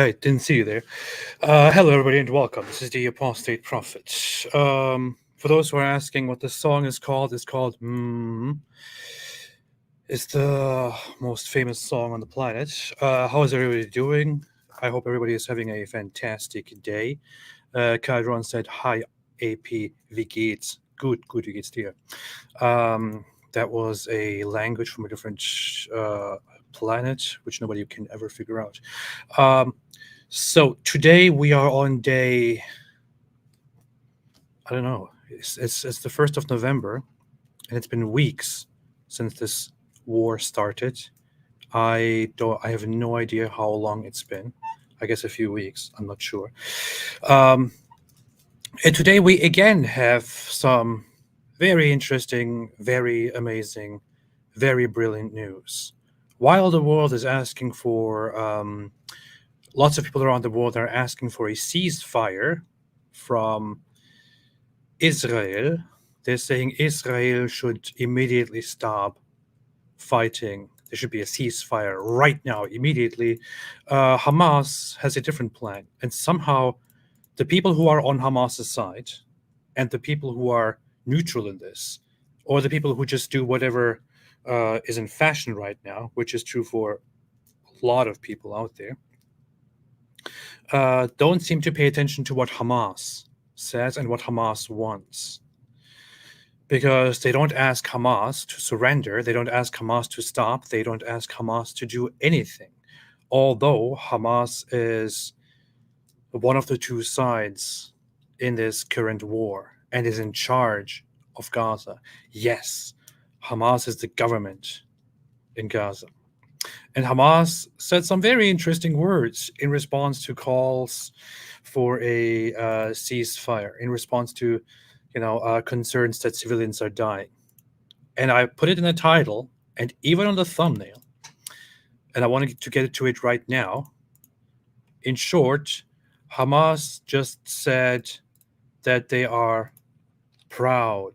right, didn't see you there. Hello, everybody, and welcome. This is the Apostate Prophet. For those who are asking what this song is called, it's called It's the most famous song on the planet. How is everybody doing? I hope everybody is having a fantastic day. Kairon said, Hi, AP, wie geht's? Good, wie geht's dir? That was a language from a different planet, which nobody can ever figure out. So today we are on day, I don't know, it's the 1st of November, and it's been weeks since this war started. I have no idea how long it's been. I guess a few weeks, I'm not sure. And today we again have some very interesting, very amazing, very brilliant news. While the world is asking for, lots of people around the world are asking for a ceasefire from Israel. They're saying Israel should immediately stop fighting. There should be a ceasefire right now, immediately. Hamas has a different plan. And somehow the people who are on Hamas's side and the people who are neutral in this, or the people who just do whatever is in fashion right now, which is true for a lot of people out there, don't seem to pay attention to what Hamas says and what Hamas wants. Because they don't ask Hamas to surrender, they don't ask Hamas to stop, they don't ask Hamas to do anything. Although Hamas is one of the two sides in this current war and is in charge of Gaza. Yes, Hamas is the government in Gaza. And Hamas said some very interesting words in response to calls for a ceasefire, in response to, concerns that civilians are dying. And I put it in the title and even on the thumbnail, and I wanted to get to it right now. In short, Hamas just said that they are proud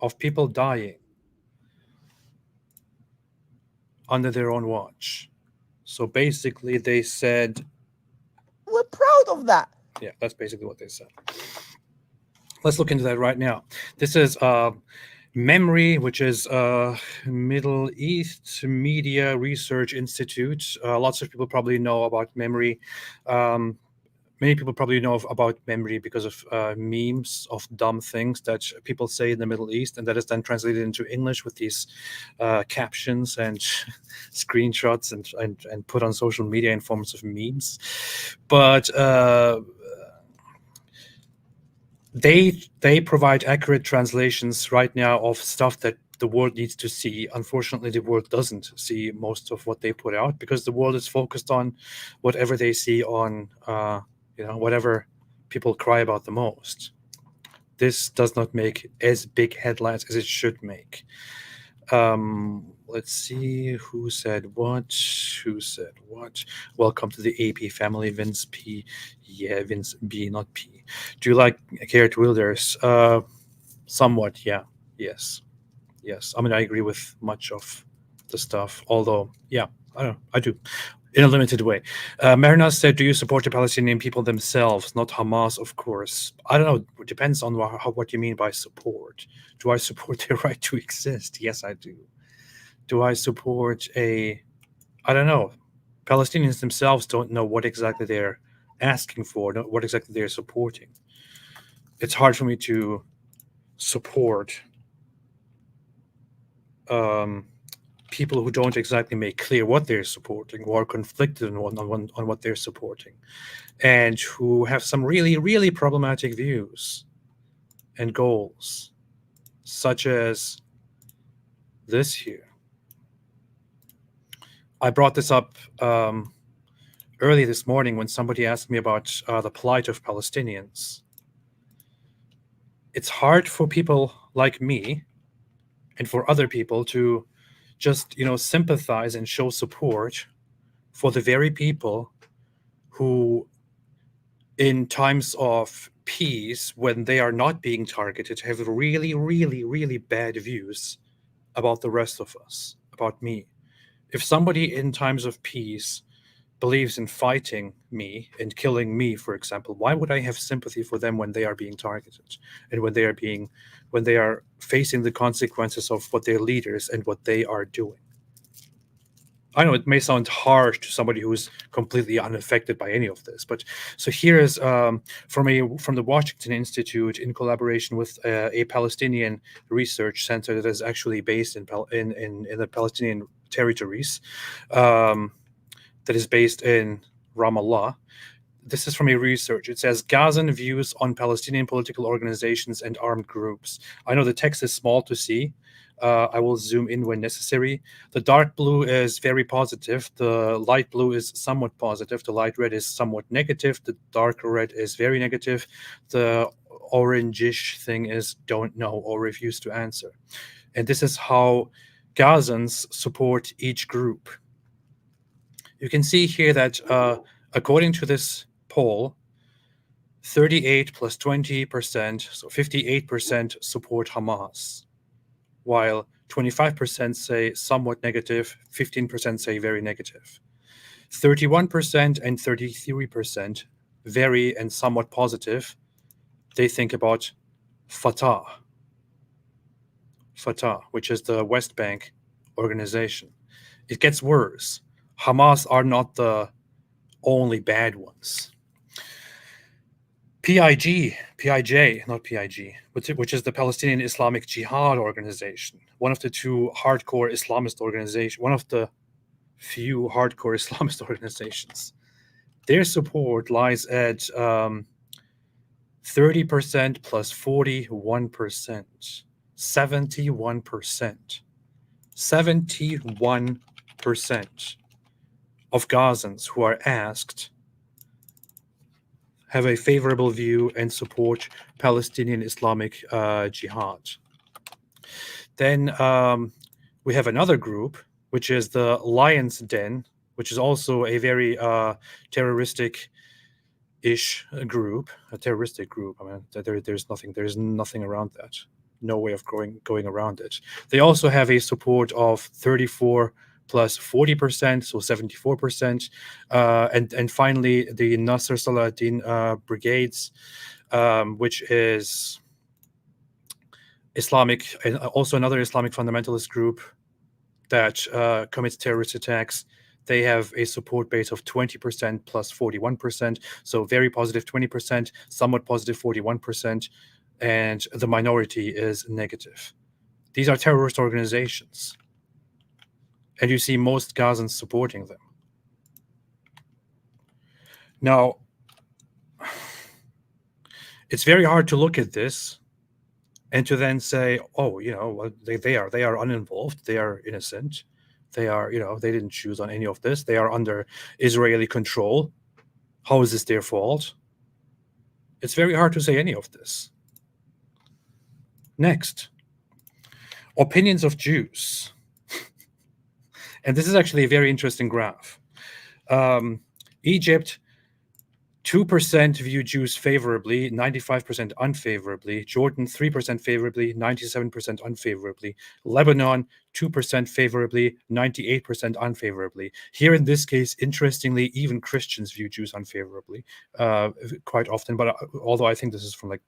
of people dying under their own watch. So basically they said, we're proud of that. Yeah, that's basically what they said. Let's look into that right now. This is MEMRI, which is Middle East Media Research Institute. Lots of people probably know about MEMRI. Many people probably know about MEMRI because of memes of dumb things that people say in the Middle East, and that is then translated into English with these captions and screenshots and put on social media in forms of memes. But they provide accurate translations right now of stuff that the world needs to see. Unfortunately, the world doesn't see most of what they put out because the world is focused on whatever they see on, whatever people cry about the most. This does not make as big headlines as it should make. Let's see who said what. Welcome to the AP family, Vince P. Yeah, Vince B, not P. Do you like Geert Wilders? Somewhat, yeah. Yes. I mean, I agree with much of the stuff, although, yeah, I do. In a limited way. Marina said, do you support the Palestinian people themselves, not Hamas, of course? I don't know. It depends on what you mean by support. Do I support their right to exist? Yes, I do. Do I support I don't know. Palestinians themselves don't know what exactly they're asking for, what exactly they're supporting. It's hard for me to support people who don't exactly make clear what they're supporting, or are conflicted on what they're supporting, and who have some really, really problematic views and goals, such as this here. I brought this up early this morning when somebody asked me about the plight of Palestinians. It's hard for people like me and for other people to just, sympathize and show support for the very people who, in times of peace, when they are not being targeted, have really, really, really bad views about the rest of us, about me. If somebody in times of peace believes in fighting me and killing me, for example, why would I have sympathy for them when they are being targeted and when they are facing the consequences of what their leaders and what they are doing? I know it may sound harsh to somebody who's completely unaffected by any of this, but so here is from the Washington Institute in collaboration with a Palestinian research center that is actually based in the Palestinian territories, that is based in Ramallah. This is from a research. It says Gazan views on Palestinian political organizations and armed groups. I know the text is small to see. I will zoom in when necessary. The dark blue is very positive. The light blue is somewhat positive. The light red is somewhat negative. The dark red is very negative. The orangish thing is don't know or refuse to answer. And this is how Gazans support each group. You can see here that according to this poll, 38 plus 20%, so 58% support Hamas, while 25% say somewhat negative, 15% say very negative. 31% and 33% very and somewhat positive. They think about Fatah, which is the West Bank organization. It gets worse. Hamas are not the only bad ones. PIJ, not PIG, which is the Palestinian Islamic Jihad organization, one of the two hardcore Islamist organizations, one of the few hardcore Islamist organizations. Their support lies at 30% plus 41%, 71%. 71% of Gazans who are asked have a favorable view and support Palestinian Islamic Jihad. Then we have another group, which is the Lion's Den, which is also a very terroristic-ish group, a terroristic group. I mean, there's nothing around that. No way of going around it. They also have a support of 34 plus 40%, so 74%. And finally, the Nasser Salahuddin brigades, which is Islamic, and also another Islamic fundamentalist group that commits terrorist attacks. They have a support base of 20% plus 41%, so very positive 20%, somewhat positive 41%, and the minority is negative. These are terrorist organizations, and you see most Gazans supporting them. Now, it's very hard to look at this and to then say, oh, they are uninvolved, they are innocent, they are, they didn't choose on any of this, they are under Israeli control. How is this their fault? It's very hard to say any of this. Next, opinions of Jews. And this is actually a very interesting graph. Egypt, 2% view Jews favorably, 95% unfavorably. Jordan, 3% favorably, 97% unfavorably. Lebanon, 2% favorably, 98% unfavorably. Here in this case, interestingly, even Christians view Jews unfavorably quite often. But although I think this is from like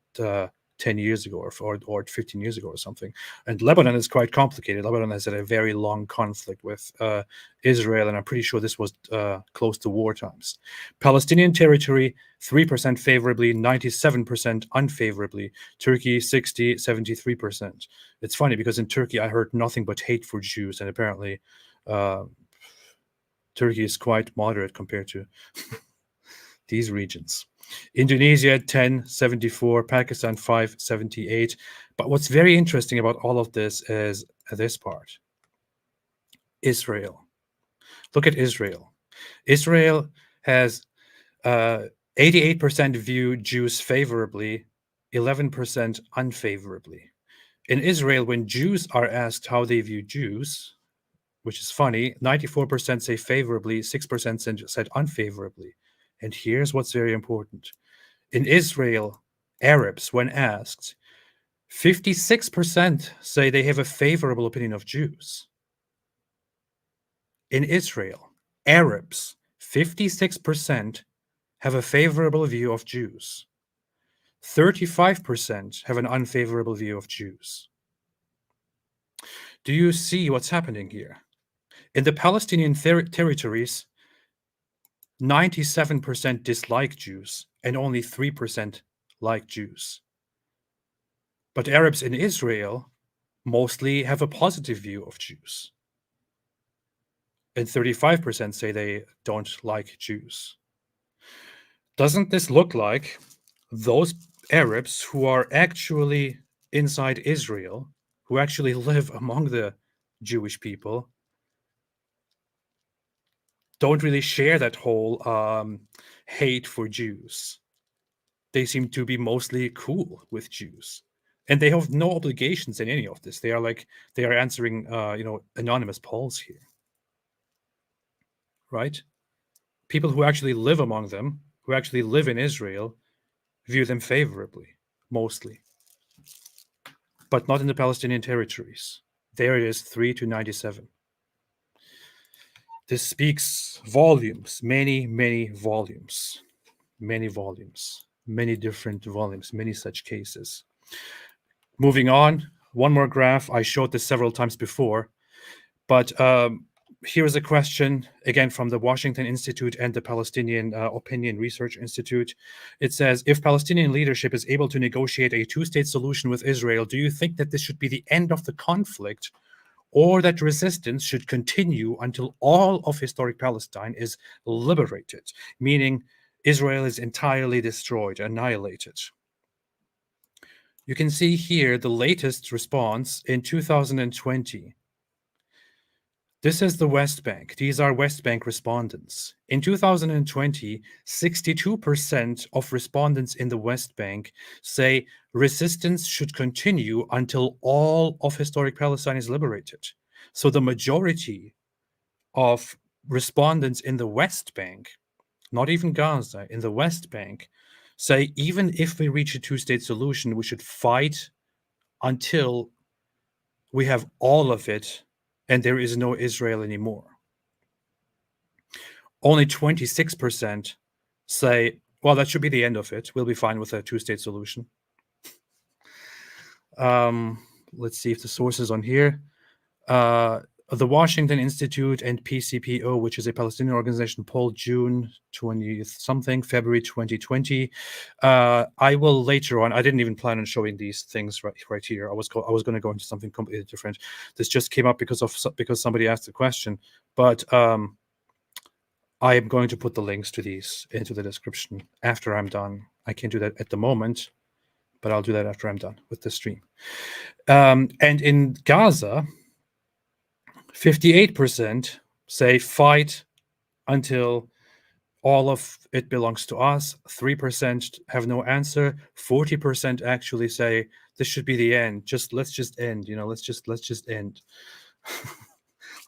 10 years ago or 15 years ago or something. And Lebanon is quite complicated. Lebanon has had a very long conflict with Israel, and I'm pretty sure this was close to war times. Palestinian territory, 3% favorably, 97% unfavorably. Turkey, 60, 73%. It's funny because in Turkey, I heard nothing but hate for Jews, and apparently Turkey is quite moderate compared to these regions. Indonesia, 1074, Pakistan, 578. But what's very interesting about all of this is this part. Israel. Look at Israel. Israel has 88% view Jews favorably, 11% unfavorably. In Israel, when Jews are asked how they view Jews, which is funny, 94% say favorably, 6% said unfavorably. And here's what's very important. In Israel, Arabs, when asked, 56% say they have a favorable opinion of Jews. In Israel, Arabs, 56% have a favorable view of Jews. 35% have an unfavorable view of Jews. Do you see what's happening here? In the Palestinian territories, 97% dislike Jews and only 3% like Jews. But Arabs in Israel mostly have a positive view of Jews. And 35% say they don't like Jews. Doesn't this look like those Arabs who are actually inside Israel, who actually live among the Jewish people, don't really share that whole hate for Jews? They seem to be mostly cool with Jews, and they have no obligations in any of this. They are answering anonymous polls here, right? People who actually live among them, who actually live in Israel, view them favorably, mostly, but not in the Palestinian territories. There it is, 3-97. This speaks volumes, many, many volumes, many volumes, many different volumes, many such cases. Moving on, one more graph. I showed this several times before, but here is a question, again, from the Washington Institute and the Palestinian Opinion Research Institute. It says, if Palestinian leadership is able to negotiate a two-state solution with Israel, do you think that this should be the end of the conflict, or that resistance should continue until all of historic Palestine is liberated, meaning Israel is entirely destroyed, annihilated? You can see here the latest response in 2020. This is the West Bank. These are West Bank respondents. In 2020, 62% of respondents in the West Bank say resistance should continue until all of historic Palestine is liberated. So the majority of respondents in the West Bank, not even Gaza, in the West Bank, say even if we reach a two-state solution, we should fight until we have all of it and there is no Israel anymore. Only 26% say, well, that should be the end of it. We'll be fine with a two-state solution. Let's see if the source is on here. The Washington Institute and PCPO, which is a Palestinian organization, polled June 20-something, February 2020. I will later on, I didn't even plan on showing these things right here. I was going to go into something completely different. This just came up because somebody asked the question. But I am going to put the links to these into the description after I'm done. I can't do that at the moment, but I'll do that after I'm done with the stream. And in Gaza, 58% say fight until all of it belongs to us. 3% have no answer. 40% actually say this should be the end. Let's just end. Let's just end.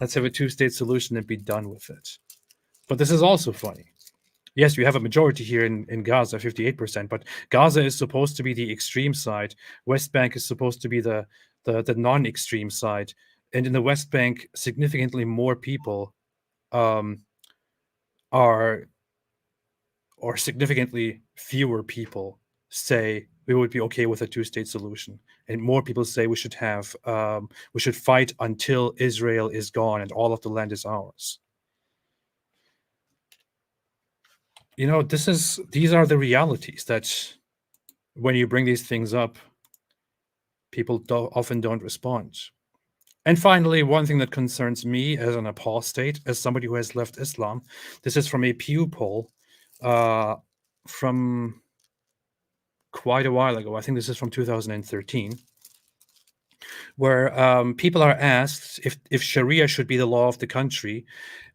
Let's have a two-state solution and be done with it. But this is also funny. Yes, you have a majority here in Gaza, 58%, but Gaza is supposed to be the extreme side. West Bank is supposed to be the non-extreme side. And in the West Bank, significantly more people or significantly fewer people say we would be okay with a two-state solution, and more people say we should fight until Israel is gone and all of the land is ours. These are the realities that when you bring these things up, people often don't respond. And finally, one thing that concerns me as an apostate, as somebody who has left Islam, this is from a Pew poll from quite a while ago. I think this is from 2013, where people are asked if Sharia should be the law of the country.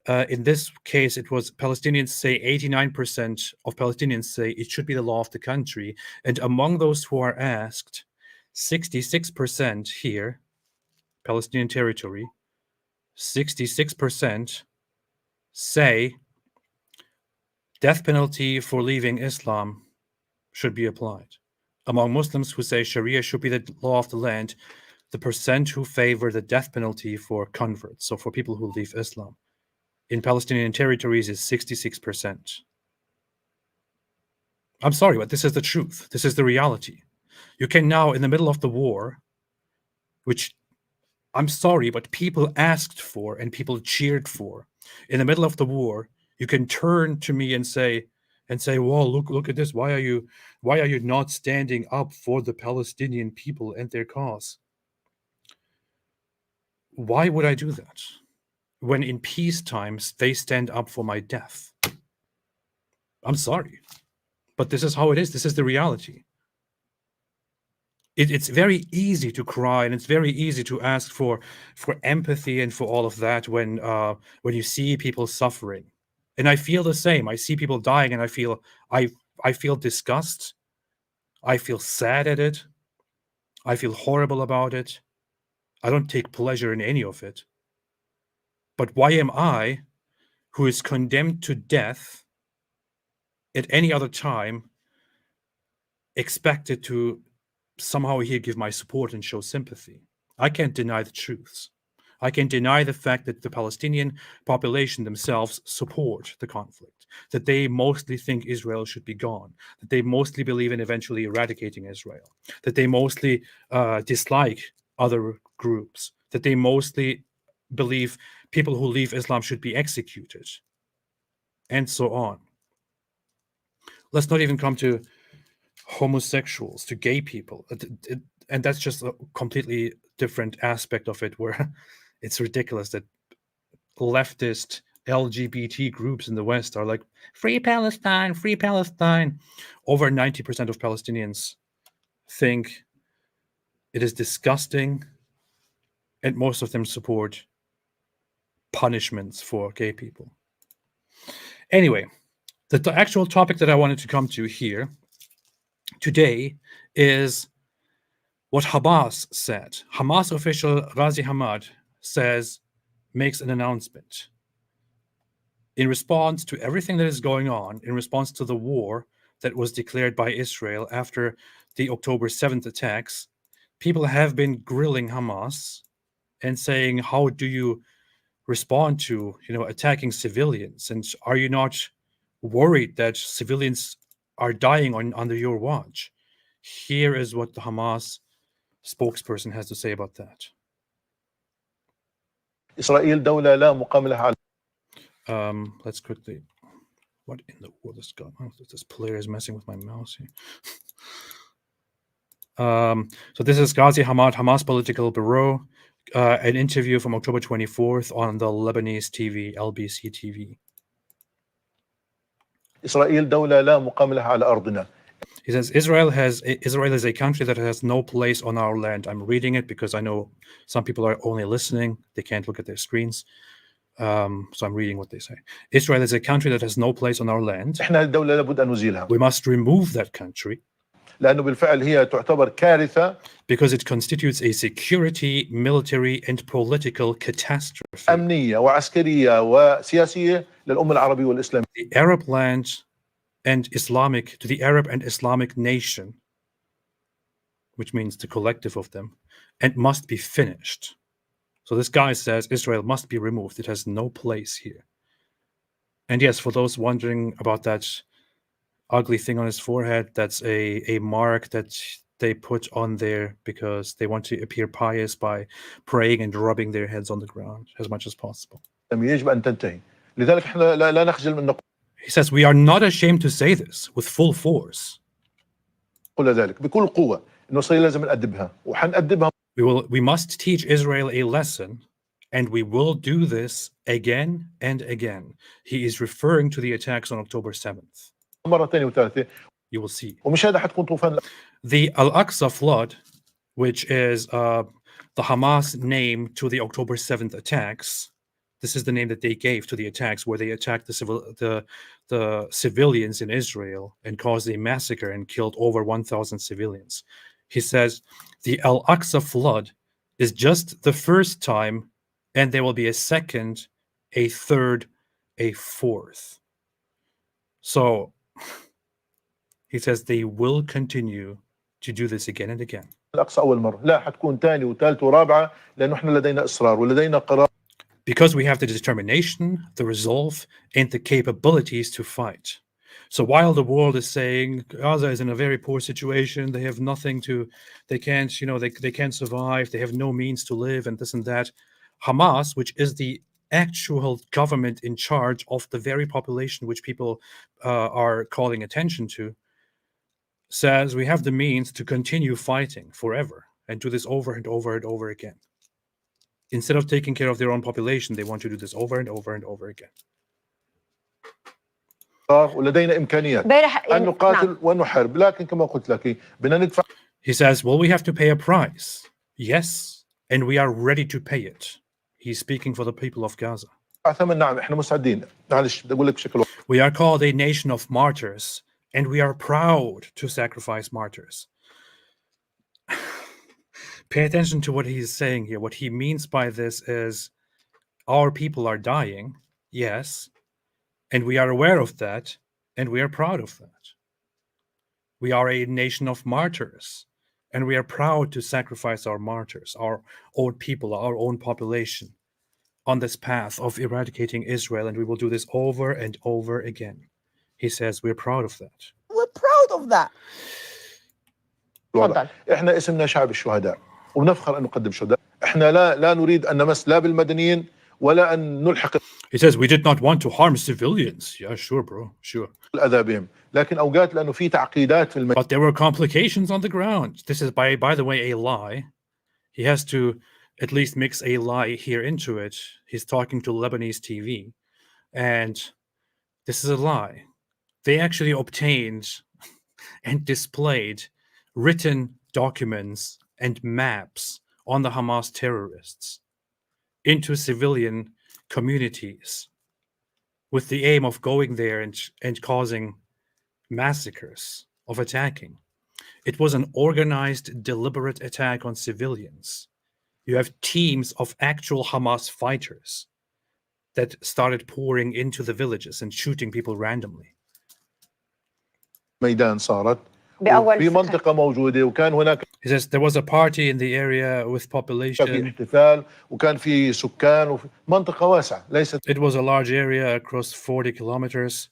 In this case, it was Palestinians say 89% of Palestinians say it should be the law of the country. And among those who are asked, 66% here, Palestinian territory, 66% say death penalty for leaving Islam should be applied. Among Muslims who say Sharia should be the law of the land, the percent who favor the death penalty for converts, so for people who leave Islam, in Palestinian territories is 66%. I'm sorry, but this is the truth. This is the reality. You can now, in the middle of the war, which I'm sorry, but people asked for and people cheered for, in the middle of the war, you can turn to me and say, "Well, look at this. Why are you not standing up for the Palestinian people and their cause?" Why would I do that when in peace times they stand up for my death? I'm sorry, but this is how it is. This is the reality. It's very easy to cry, and it's very easy to ask for empathy and for all of that when you see people suffering. And I feel the same. I see people dying, and I feel disgust. I feel sad at it. I feel horrible about it. I don't take pleasure in any of it. But why am I, who is condemned to death at any other time, expected to somehow here give my support and show sympathy? I can't deny the truths. I can deny the fact that the Palestinian population themselves support the conflict, that they mostly think Israel should be gone, that they mostly believe in eventually eradicating Israel, that they mostly dislike other groups, that they mostly believe people who leave Islam should be executed, and so on. Let's not even come to homosexuals, to gay people. And that's just a completely different aspect of it, where it's ridiculous that leftist LGBT groups in the West are like, free Palestine, free Palestine. Over 90% of Palestinians think it is disgusting, and most of them support punishments for gay people. Anyway, the actual topic that I wanted to come to here today is what Hamas said. Hamas official Ghazi Hamad makes an announcement. In response to everything that is going on, in response to the war that was declared by Israel after the October 7th attacks, people have been grilling Hamas and saying, how do you respond to, attacking civilians? And are you not worried that civilians are dying under your watch? Here is what the Hamas spokesperson has to say about that. إسرائيل دولة لا مقام لها على. Let's quickly. What in the world is going on? This player is messing with my mouse here. So this is Ghazi Hamad, Hamas Political Bureau, an interview from October 24th on the Lebanese TV, LBC TV. إسرائيل دولة لا مقام لها على أرضنا. He says Israel is a country that has no place on our land. I'm reading it because I know some people are only listening. They can't look at their screens. So I'm reading what they say. Israel is a country that has no place on our land. إحنا الدولة لابد أن نزيلها. We must remove that country. لأنه بالفعل هي تعتبر كارثة. Because it constitutes a security, military, and political catastrophe. أمنية وعسكرية وسياسية للأمة العربية والإسلامية. The Arab land and to the Arab and Islamic nation, which means the collective of them, and must be finished. So this guy says Israel must be removed. It has no place here. And yes, for those wondering about that ugly thing on his forehead, that's a mark that they put on there because they want to appear pious by praying and rubbing their heads on the ground as much as possible. يجب أن تنتهي. لذلك إحنا لا نخجل من نقول. He says we are not ashamed to say this with full force. قل ذلك بكل قوة إنه إسرائيل لازم نأدبها وحنأدبها. We must teach Israel a lesson, and we will do this again and again. He is referring to the attacks on October 7th. مرة ثانية وثالثة. You will see. ومش هذا حتكون طوفان. The Al-Aqsa flood, which is the Hamas name to the October 7th attacks. This is the name that they gave to the attacks, where they attacked the civilians in Israel and caused a massacre and killed over 1,000 civilians. He says the Al-Aqsa flood is just the first time, and there will be a second, a third, a fourth. So he says they will continue to do this again and again. الأقصى أول مرة لا حتكون ثاني وثالث ورابعة لأنه إحنا لدينا إصرار ولدينا قرار. because we have the determination, the resolve, and the capabilities to fight. So while the world is saying Gaza is in a very poor situation, they have nothing to, they can't, they can't survive, they have no means to live, and this and that, Hamas, which is the actual government in charge of the very population which people are calling attention to, says we have the means to continue fighting forever and do this over and over and over again. Instead of taking care of their own population, they want to do this over and over and over again. ولدينا إمكانيات أن نقاتل ونحارب، لكن كما قلت لك بدنا ندفع. He says, well, we have to pay a price. Yes, and we are ready to pay it. He's speaking for the people of Gaza. نعم إحنا مستعدين. معلش بدي أقول لك بشكل. We are called a nation of martyrs, and we are proud to sacrifice martyrs. Pay attention to what he's saying here. What he means by this is our people are dying, yes, and we are aware of that, and we are proud of that. We are a nation of martyrs, and we are proud to sacrifice our martyrs, our own people, our own population, on this path of eradicating Israel, and we will do this over and over again. He says we're proud of that. We're proud of that. احنا اسمنا شعب الشهداء ونفخر ان نقدم شهداء. احنا لا نريد ان نمس لا بالمدنيين ولا ان نلحق. He says we did not want to harm civilians. Yeah, sure, bro, sure. الأذى بهم، لكن أوقات لأنه في تعقيدات في But there were complications on the ground. This is, by the way, a lie. He has to at least mix a lie here into it. He's talking to Lebanese TV, and this is a lie. They actually obtained and displayed written documents and maps on the Hamas terrorists into civilian communities with the aim of going there and causing massacres, of attacking. It was an organized, deliberate attack on civilians. You have teams of actual Hamas fighters that started pouring into the villages and shooting people randomly. ميدان صارت في منطقة موجودة وكان هناك. He says there was a party in the area with population. في احتفال وكان في سكان وفي منطقة واسعة ليست. It was a large area across 40 kilometers.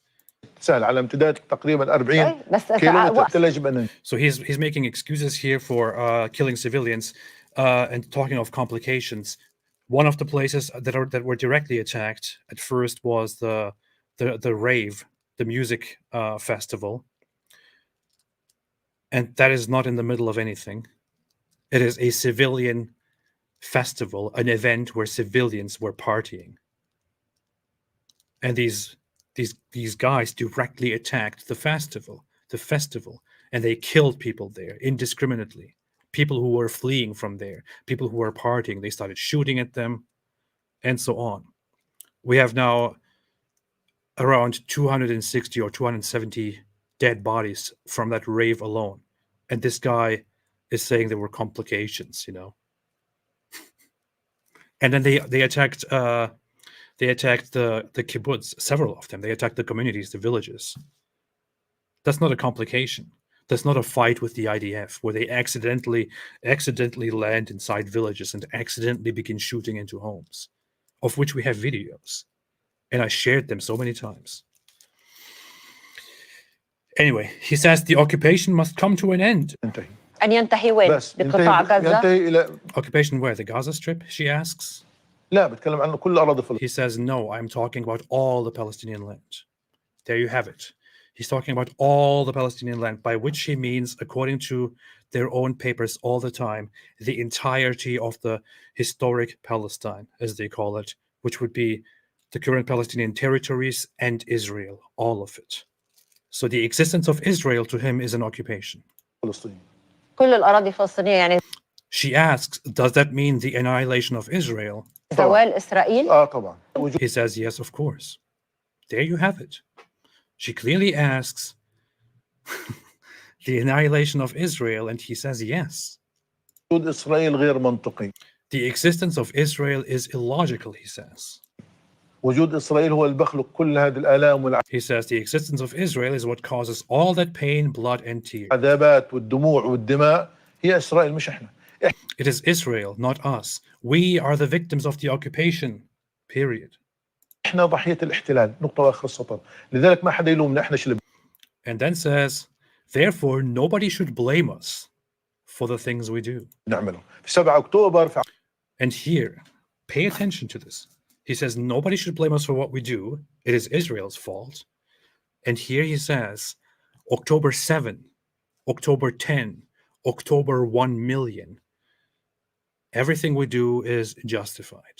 سهل على امتداد تقريبا 40 كيلومتر. So he's making excuses here for killing civilians and talking of complications. One of the places that were directly attacked at first was the rave, the music festival. And that is not in the middle of anything. It is a civilian festival, an event where civilians were partying. And these guys directly attacked the festival, and they killed people there indiscriminately. People who were fleeing from there, people who were partying, they started shooting at them, and so on. We have now around 260 or 270 dead bodies from that rave alone. And this guy is saying there were complications, And then they attacked the kibbutz, several of them. They attacked the communities, the villages. That's not a complication. That's not a fight with the IDF where they accidentally land inside villages and accidentally begin shooting into homes, of which we have videos. And I shared them so many times. Anyway, he says the occupation must come to an end. أن ينتهي وين؟ بقطاع غزة؟ Occupation where? The Gaza Strip, she asks. لا بتكلم عن كل أراضي فلسطين. He says, no, I'm talking about all the Palestinian land. There you have it. He's talking about all the Palestinian land, by which he means, according to their own papers all the time, the entirety of the historic Palestine, as they call it, which would be the current Palestinian territories and Israel, all of it. So the existence of Israel to him is an occupation. كل الأراضي الفلسطينية يعني. She asks, does that mean the annihilation of Israel? زوال إسرائيل؟ طبعا. He says, yes, of course. There you have it. She clearly asks the annihilation of Israel, and he says yes. إسرائيل غير منطقي. The existence of Israel is illogical, he says. وجود إسرائيل هو اللي بخلق كل هذه الآلام He says the existence of Israel is what causes all that pain, blood, and tears. العذابات والدموع والدماء هي إسرائيل مش إحنا. It is Israel, not us. We are the victims of the occupation. Period. احنا ضحية الاحتلال نقطة واخر السطر لذلك ما حدا يلومنا احنا شو اللي And then says, therefore, nobody should blame us for the things we do. بنعمله في 7 أكتوبر في And here, pay attention to this. He says, nobody should blame us for what we do. It is Israel's fault. And here he says, October 7, October 10, October 1 million. Everything we do is justified.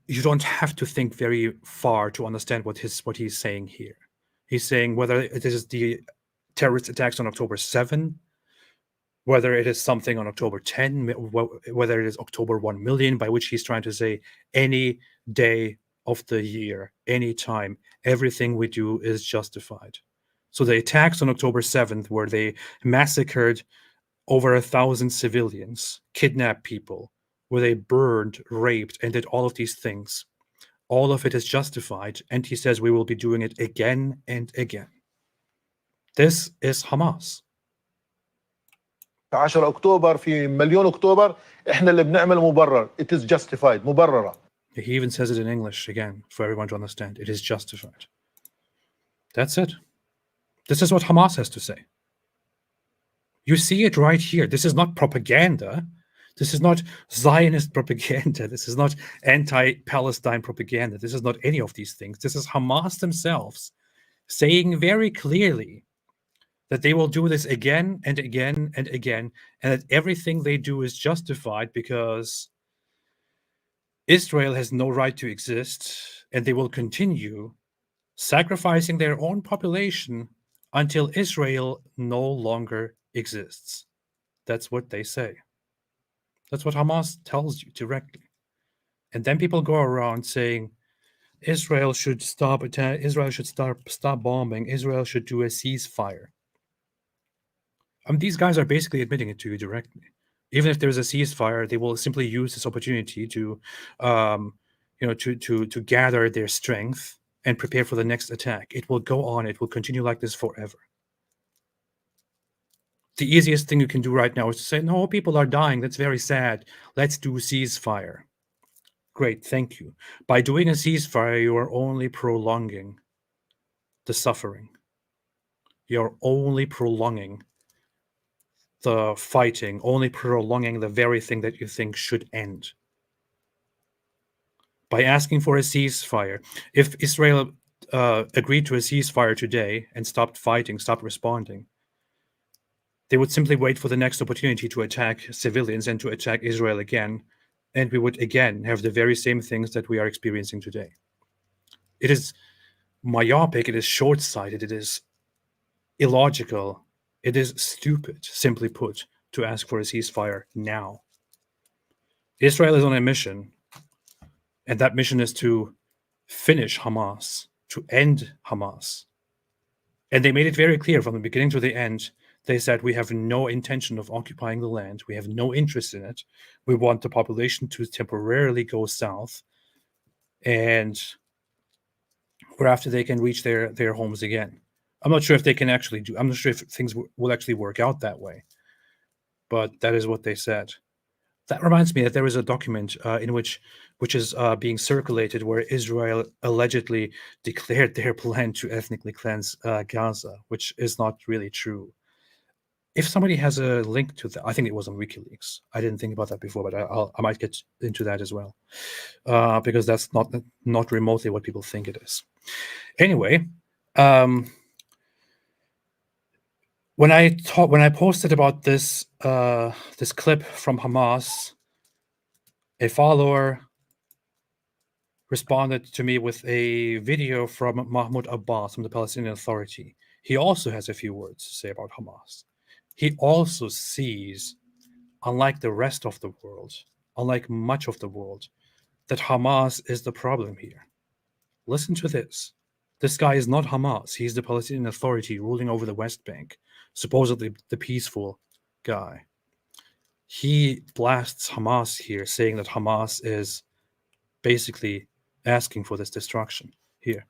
You don't have to think very far to understand what he's saying here. He's saying whether it is the terrorist attacks on October 7, whether it is something on October 10, whether it is October 1 million, by which he's trying to say any day of the year, any time, everything we do is justified. So the attacks on October 7th, where they massacred over 1,000 civilians, kidnapped people, where they burned, raped, and did all of these things, all of it is justified. And he says we will be doing it again and again. This is Hamas. 10 أكتوبر في مليون أكتوبر إحنا اللي بنعمل مبرر. It is justified. مبررة. He even says it in English again for everyone to understand. It is justified. That's it. This is what Hamas has to say. You see it right here. This is not propaganda. This is not Zionist propaganda. This is not anti-Palestine propaganda. This is not any of these things. This is Hamas themselves saying very clearly that they will do this again and again and again, and that everything they do is justified because Israel has no right to exist, and they will continue sacrificing their own population until Israel no longer exists. That's what they say. That's what Hamas tells you directly. And then people go around saying Israel should stop bombing, Israel should do a ceasefire. These guys are basically admitting it to you directly. Even if there's a ceasefire, they will simply use this opportunity to gather their strength and prepare for the next attack. It will go on. It will continue like this forever. The easiest thing you can do right now is to say, no, people are dying. That's very sad. Let's do a ceasefire. Great, thank you. By doing a ceasefire, you are only prolonging the suffering. You're only prolonging the fighting, only prolonging the very thing that you think should end. By asking for a ceasefire, if Israel agreed to a ceasefire today and stopped fighting, stopped responding, they would simply wait for the next opportunity to attack civilians and to attack Israel again, and we would again have the very same things that we are experiencing today. It is myopic, it is short-sighted, it is illogical, it is stupid, simply put, to ask for a ceasefire now. Israel is on a mission, and that mission is to finish Hamas, to end Hamas. And they made it very clear from the beginning to the end. They said, we have no intention of occupying the land. We have no interest in it. We want the population to temporarily go south, and whereafter they can reach their homes again. I'm not sure if they can actually do. I'm not sure if things will actually work out that way, but that is what they said. That reminds me that there is a document which is being circulated where Israel allegedly declared their plan to ethnically cleanse Gaza, which is not really true. If somebody has a link to that, I think it was on WikiLeaks. I didn't think about that before, but I might get into that as well, because that's not remotely what people think it is. Anyway, when I posted about this this clip from Hamas, a follower responded to me with a video from Mahmoud Abbas from the Palestinian Authority. He also has a few words to say about Hamas. He also sees, unlike the rest of the world, unlike much of the world, that Hamas is the problem here. Listen to this. This guy is not Hamas. He's the Palestinian Authority ruling over the West Bank, supposedly the peaceful guy. He blasts Hamas here, saying that Hamas is basically asking for this destruction here.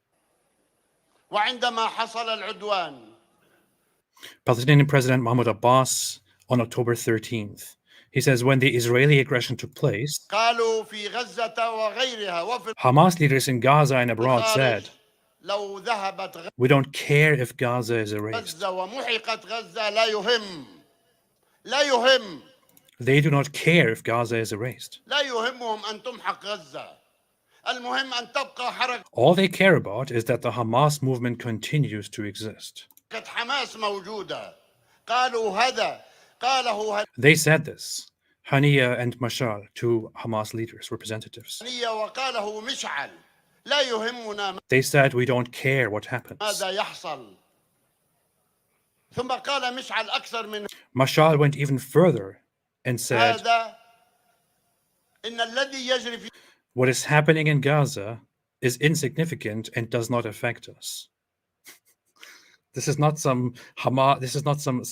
Palestinian President Mahmoud Abbas on October 13th. He says when the Israeli aggression took place, Hamas leaders in Gaza and abroad said, we don't care if Gaza is erased. They do not care if Gaza is erased. All they care about is that the Hamas movement continues to exist. They said this, Hania and Mashal, two Hamas leaders, representatives. They said, we don't care what happens. Mashal went even further and said, what is happening in Gaza is insignificant and does not affect us. This is not some Hamas. This is not some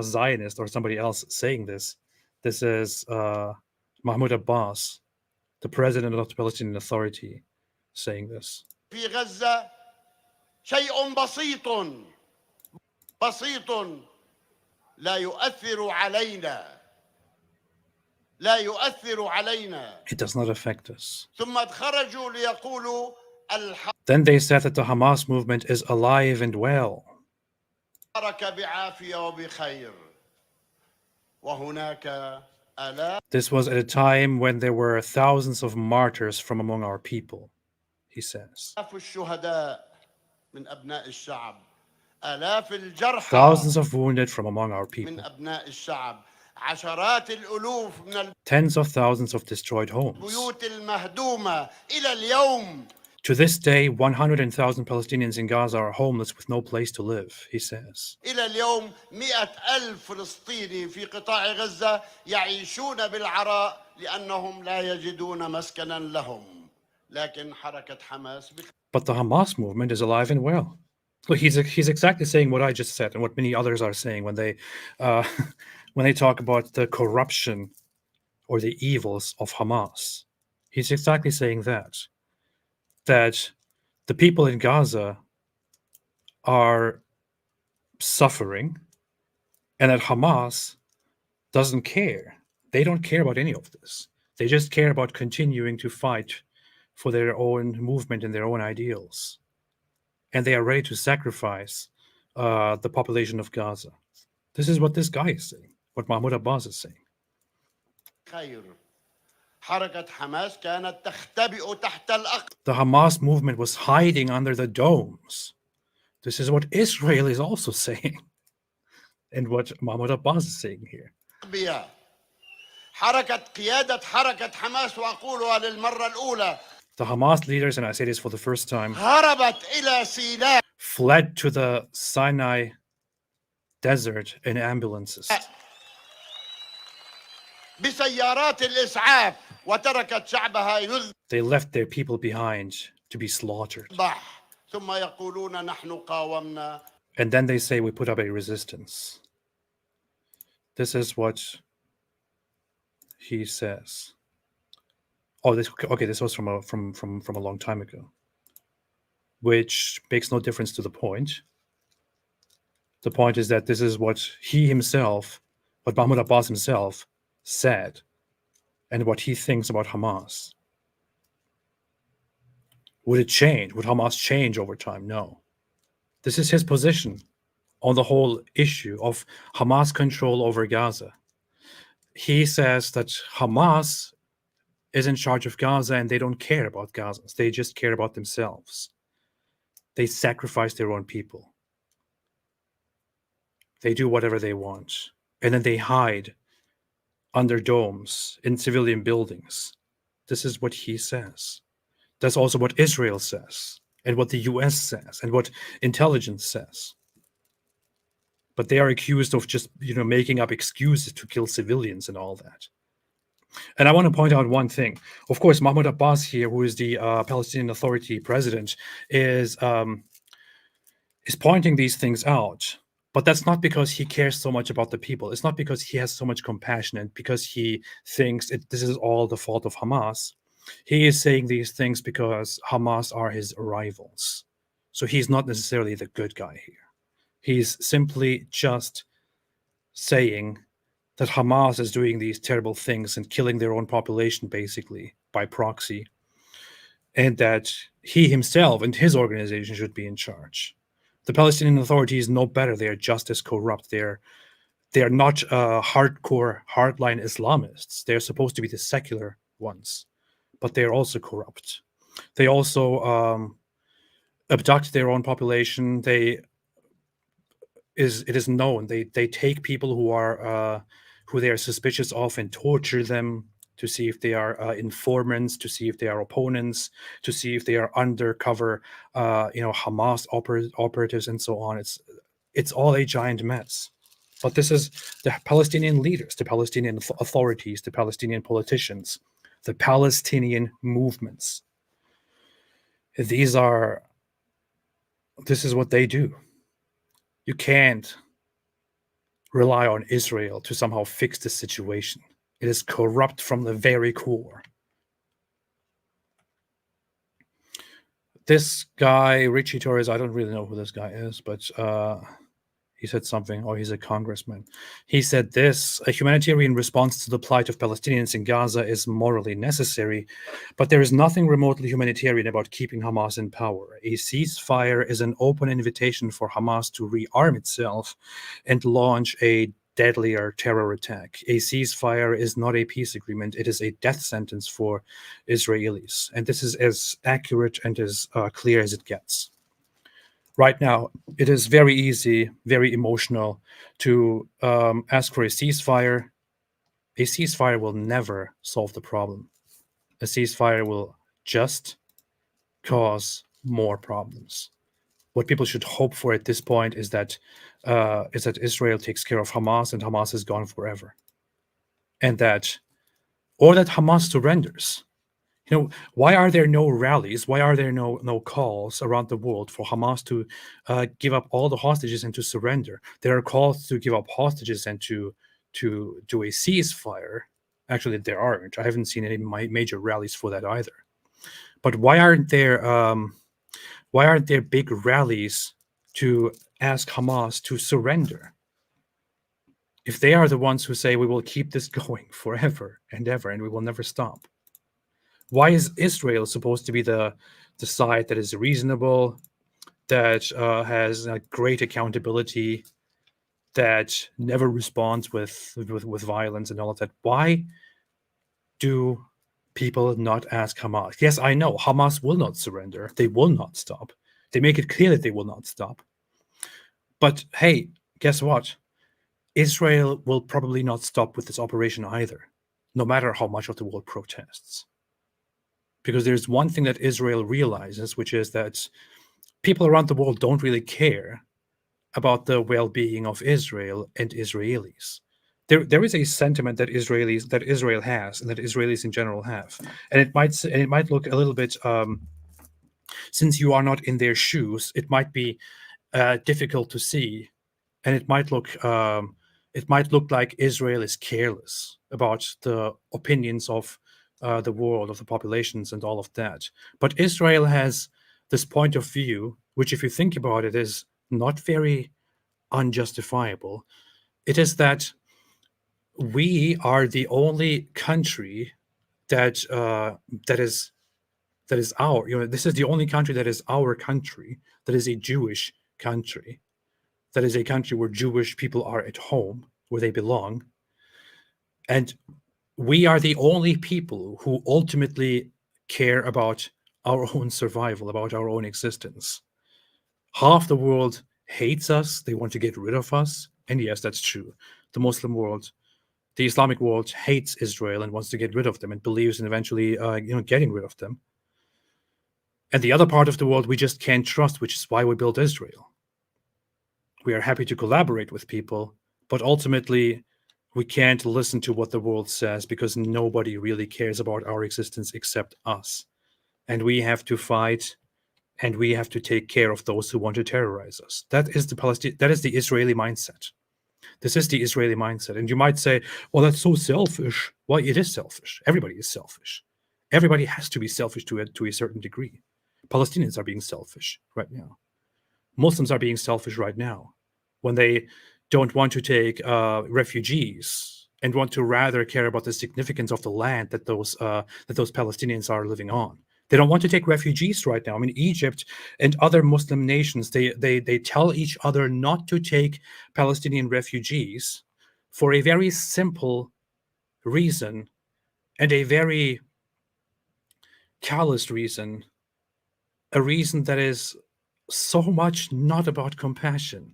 Zionist or somebody else saying this. This is Mahmoud Abbas, the president of the Palestinian Authority, saying this. It does not affect us. Then they said that the Hamas movement is alive and well. This was at a time when there were thousands of martyrs from among our people, he says. Thousands of wounded from among our people. Tens of thousands of destroyed homes. To this day, 100,000 Palestinians in Gaza are homeless with no place to live, he says. But the Hamas movement is alive and well. Look, he's exactly saying what I just said and what many others are saying when they talk about the corruption or the evils of Hamas. He's exactly saying that the people in Gaza are suffering and that Hamas doesn't care. They don't care about any of this. They just care about continuing to fight for their own movement and their own ideals. And they are ready to sacrifice the population of Gaza. This is what this guy is saying, what Mahmoud Abbas is saying. The Hamas movement was hiding under the domes. This is what Israel is also saying, and what Mahmoud Abbas is saying here. The Hamas leaders, and I say this for the first time, fled to the Sinai desert in ambulances. They left their people behind to be slaughtered. And then they say we put up a resistance. This is what he says. Oh, this was from a long time ago, which makes no difference to the point. The point is that this is what he himself, what Mahmoud Abbas himself said, and what he thinks about Hamas. Would it change? Would Hamas change over time? No. This is his position on the whole issue of Hamas control over Gaza. He says that Hamas is in charge of Gaza and they don't care about Gazans. They just care about themselves. They sacrifice their own people. They do whatever they want. And then they hide under domes in civilian buildings. This is what he says. That's also what Israel says, and what the US says, and what intelligence says. But they are accused of just, making up excuses to kill civilians and all that. And I want to point out one thing. Of course, Mahmoud Abbas here, who is the Palestinian Authority president, is pointing these things out. But that's not because he cares so much about the people. It's not because he has so much compassion and because he thinks this is all the fault of Hamas. He is saying these things because Hamas are his rivals. So he's not necessarily the good guy here. He's simply just saying that Hamas is doing these terrible things and killing their own population basically by proxy, and that he himself and his organization should be in charge. The Palestinian authorities know better. They are just as corrupt. They are not hardcore, hardline Islamists. They're supposed to be the secular ones, but they are also corrupt. They also abduct their own population. It is known they take people who they are suspicious of and torture them to see if they are informants, to see if they are opponents, to see if they are undercover, Hamas operatives and so on. It's all a giant mess. But this is the Palestinian leaders, the Palestinian authorities, the Palestinian politicians, the Palestinian movements. This is what they do. You can't rely on Israel to somehow fix the situation. It is corrupt from the very core. This guy, Richie Torres, I don't really know who this guy is, but he said something, or he's a congressman. He said this: a humanitarian response to the plight of Palestinians in Gaza is morally necessary, but there is nothing remotely humanitarian about keeping Hamas in power. A ceasefire is an open invitation for Hamas to rearm itself and launch a deadlier terror attack. A ceasefire is not a peace agreement. It is a death sentence for Israelis. And this is as accurate and as clear as it gets. Right now, it is very easy, very emotional to ask for a ceasefire. A ceasefire will never solve the problem. A ceasefire will just cause more problems. What people should hope for at this point is that Israel takes care of Hamas and Hamas is gone forever, or that Hamas surrenders. Why are there no rallies? Why are there no calls around the world for Hamas to give up all the hostages and to surrender? There are calls to give up hostages and to do a ceasefire. Actually, there aren't. I haven't seen any major rallies for that either. But why aren't there big rallies to ask Hamas to surrender? If they are the ones who say we will keep this going forever and ever and we will never stop, why is Israel supposed to be the side that is reasonable, that has great accountability, that never responds with violence and all of that? Why do people not ask Hamas? Yes, I know Hamas will not surrender. They will not stop. They make it clear that they will not stop. But hey, guess what? Israel will probably not stop with this operation either, no matter how much of the world protests. Because there's one thing that Israel realizes, which is that people around the world don't really care about the well-being of Israel and Israelis. There is a sentiment that Israel has, and that Israelis in general have, and it might look a little bit, since you are not in their shoes, it might be difficult to see, and it might look like Israel is careless about the opinions of the world, of the populations, and all of that. But Israel has this point of view, which, if you think about it, is not very unjustifiable. It is that we are the only country that is our, this is the only country that is our country, that is a Jewish country, that is a country where Jewish people are at home, where they belong. And we are the only people who ultimately care about our own survival, about our own existence. Half the world hates us. They want to get rid of us. And yes, that's true. The Muslim world, the Islamic world hates Israel and wants to get rid of them and believes in eventually getting rid of them. And the other part of the world we just can't trust, which is why we built Israel. We are happy to collaborate with people, but ultimately we can't listen to what the world says because nobody really cares about our existence except us. And we have to fight, and we have to take care of those who want to terrorize us. That is the Israeli mindset. This is the Israeli mindset. And you might say, well, that's so selfish. Well, it is selfish. Everybody is selfish. Everybody has to be selfish to a certain degree. Palestinians are being selfish right now. Muslims are being selfish right now when they don't want to take refugees and want to rather care about the significance of the land that those Palestinians are living on. They don't want to take refugees right now. I mean, Egypt and other Muslim nations, they tell each other not to take Palestinian refugees for a very simple reason, and a very callous reason, a reason that is so much not about compassion.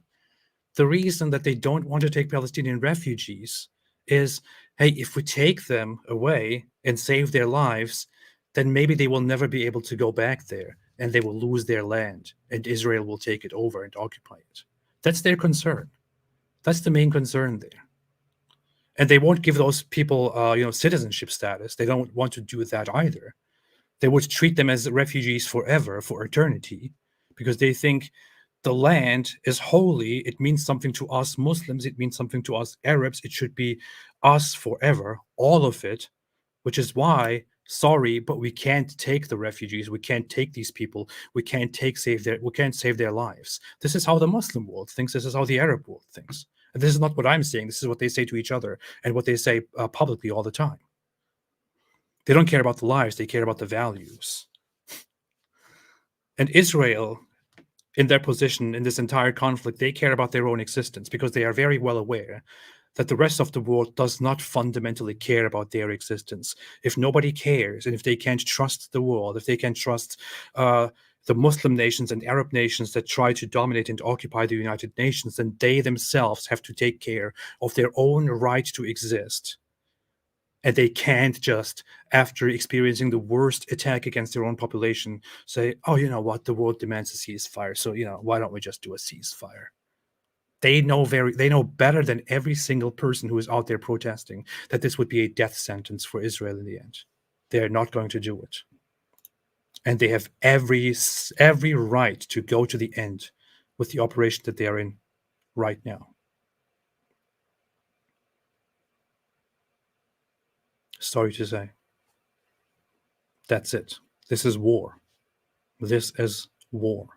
The reason that they don't want to take Palestinian refugees is, hey, if we take them away and save their lives, then maybe they will never be able to go back there, and they will lose their land, and Israel will take it over and occupy it. That's their concern. That's the main concern there. And they won't give those people, citizenship status. They don't want to do that either. They would treat them as refugees forever, for eternity, because they think the land is holy. It means something to us Muslims. It means something to us Arabs. It should be us forever, all of it, which is why, sorry, but we can't take the refugees. We can't take these people. We can't save their lives. This is how the Muslim world thinks. This is how the Arab world thinks. And this is not what I'm saying. This is what they say to each other and what they say publicly all the time. They don't care about the lives. They care about the values. And Israel, in their position in this entire conflict, they care about their own existence, because they are very well aware that the rest of the world does not fundamentally care about their existence. If nobody cares, and if they can't trust the world, if they can't trust the Muslim nations and Arab nations that try to dominate and occupy the United Nations, then they themselves have to take care of their own right to exist. And they can't just, after experiencing the worst attack against their own population, say, oh, you know what, the world demands a ceasefire, so, why don't we just do a ceasefire? They know better than every single person who is out there protesting that this would be a death sentence for Israel in the end. They're not going to do it. And they have every right to go to the end with the operation that they are in right now. Sorry to say. That's it. This is war. This is war.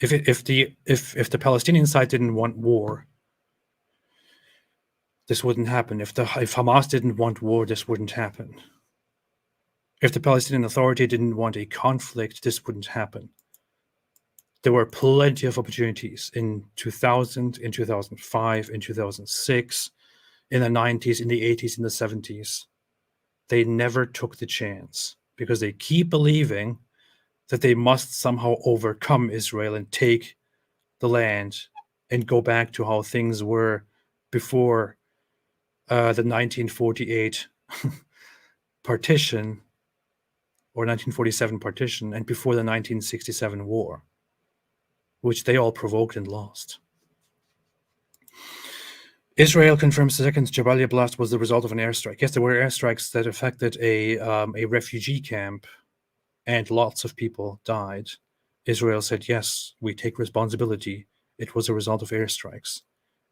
If the Palestinian side didn't want war, this wouldn't happen. If Hamas didn't want war, this wouldn't happen. If the Palestinian Authority didn't want a conflict, this wouldn't happen. There were plenty of opportunities in 2000, in 2005, in 2006, in the 90s, in the 80s, in the 70s. They never took the chance, because they keep believing that they must somehow overcome Israel and take the land and go back to how things were before the 1948 partition, or 1947 partition, and before the 1967 war, which they all provoked and lost. Israel confirms the second Jabalia blast was the result of an airstrike. Yes, there were airstrikes that affected a refugee camp, and lots of people died. Israel said, yes, we take responsibility. It was a result of airstrikes.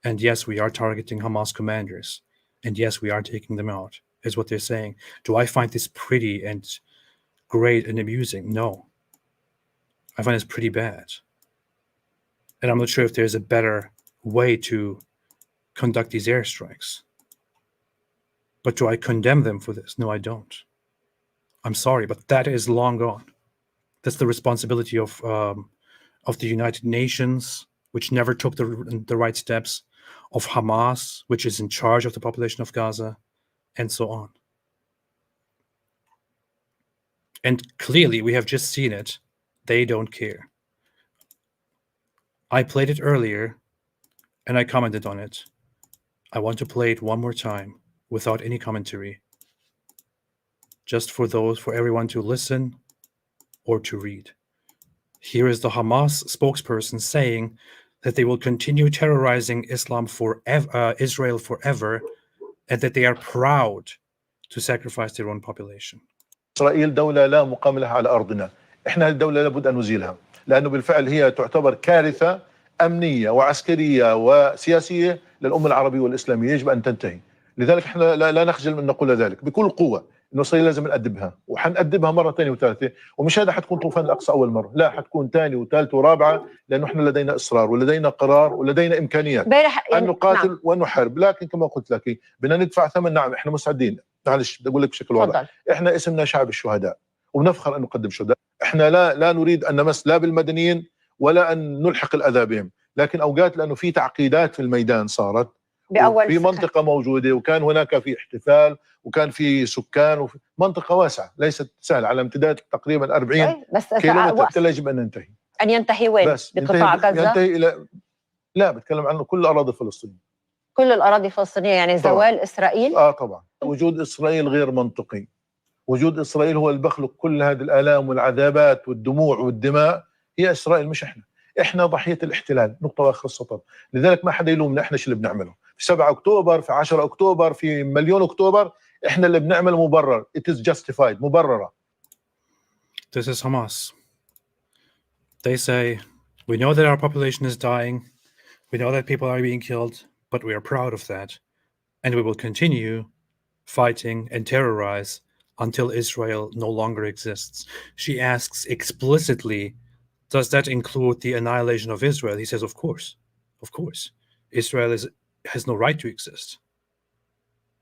And yes, we are targeting Hamas commanders. And yes, we are taking them out, is what they're saying. Do I find this pretty and great and amusing? No. I find this pretty bad. And I'm not sure if there's a better way to conduct these airstrikes. But do I condemn them for this? No, I don't. I'm sorry, but that is long gone. That's the responsibility of the United Nations, which never took the right steps, of Hamas, which is in charge of the population of Gaza, and so on. And clearly, we have just seen it. They don't care. I played it earlier, and I commented on it. I want to play it one more time without any commentary, just for everyone to listen or to read. Here is the Hamas spokesperson saying that they will continue terrorizing Israel forever, and that they are proud to sacrifice their own population. إسرائيل دولة لا مقام لها على أرضنا. إحنا الدولة لابد أن نزيلها، لأنه بالفعل هي تعتبر كارثة أمنية وعسكرية وسياسية للأمة العربية والإسلامية، يجب أن تنتهي. لذلك إحنا لا نخجل من نقول ذلك بكل قوة. انه إسرائيل لازم نأدبها، وحنأدبها مرة ثانية وثالثة، ومش هذا حتكون طوفان الأقصى أول مرة، لا حتكون ثانية وثالثة ورابعة، لأنه احنا لدينا إصرار ولدينا قرار ولدينا إمكانيات أن نقاتل نعم. وأن نحارب. لكن كما قلت لك بدنا ندفع ثمن. نعم احنا مسعدين، معلش بدي أقول لك بشكل واضح، احنا اسمنا شعب الشهداء ونفخر أن نقدم شهداء. احنا لا نريد أن نمس لا بالمدنيين ولا أن نلحق الأذى بهم، لكن أوقات لأنه في تعقيدات في الميدان صارت في منطقة موجودة، وكان هناك في احتفال وكان في سكان وفي منطقة واسعة ليست سهلة على امتداد تقريبا 40 كيلومتر. يجب أن ننتهي. أن ينتهي وين؟ بس بقطاع غزة؟ ينتهي إلى، لا بتكلم عنه كل الأراضي الفلسطينية. كل الأراضي الفلسطينية يعني طبعًا. زوال إسرائيل؟ طبعا. وجود إسرائيل غير منطقي. وجود إسرائيل هو اللي بخلق كل هذه الآلام والعذابات والدموع والدماء. هي إسرائيل مش إحنا ضحية الاحتلال، نقطة وآخر السطر. لذلك ما حدا يلومنا، إحنا شو اللي بنعمله في 7 أكتوبر، في 10 أكتوبر، في مليون أكتوبر، إحنا اللي بنعمل مبرر. It is justified، مبررة. This is Hamas. They say, we know that our population is dying, we know that people are being killed, but we are proud of that, and we will continue fighting and terrorize until Israel no longer exists. She asks explicitly, does that include the annihilation of Israel? He says, of course. Israel has no right to exist.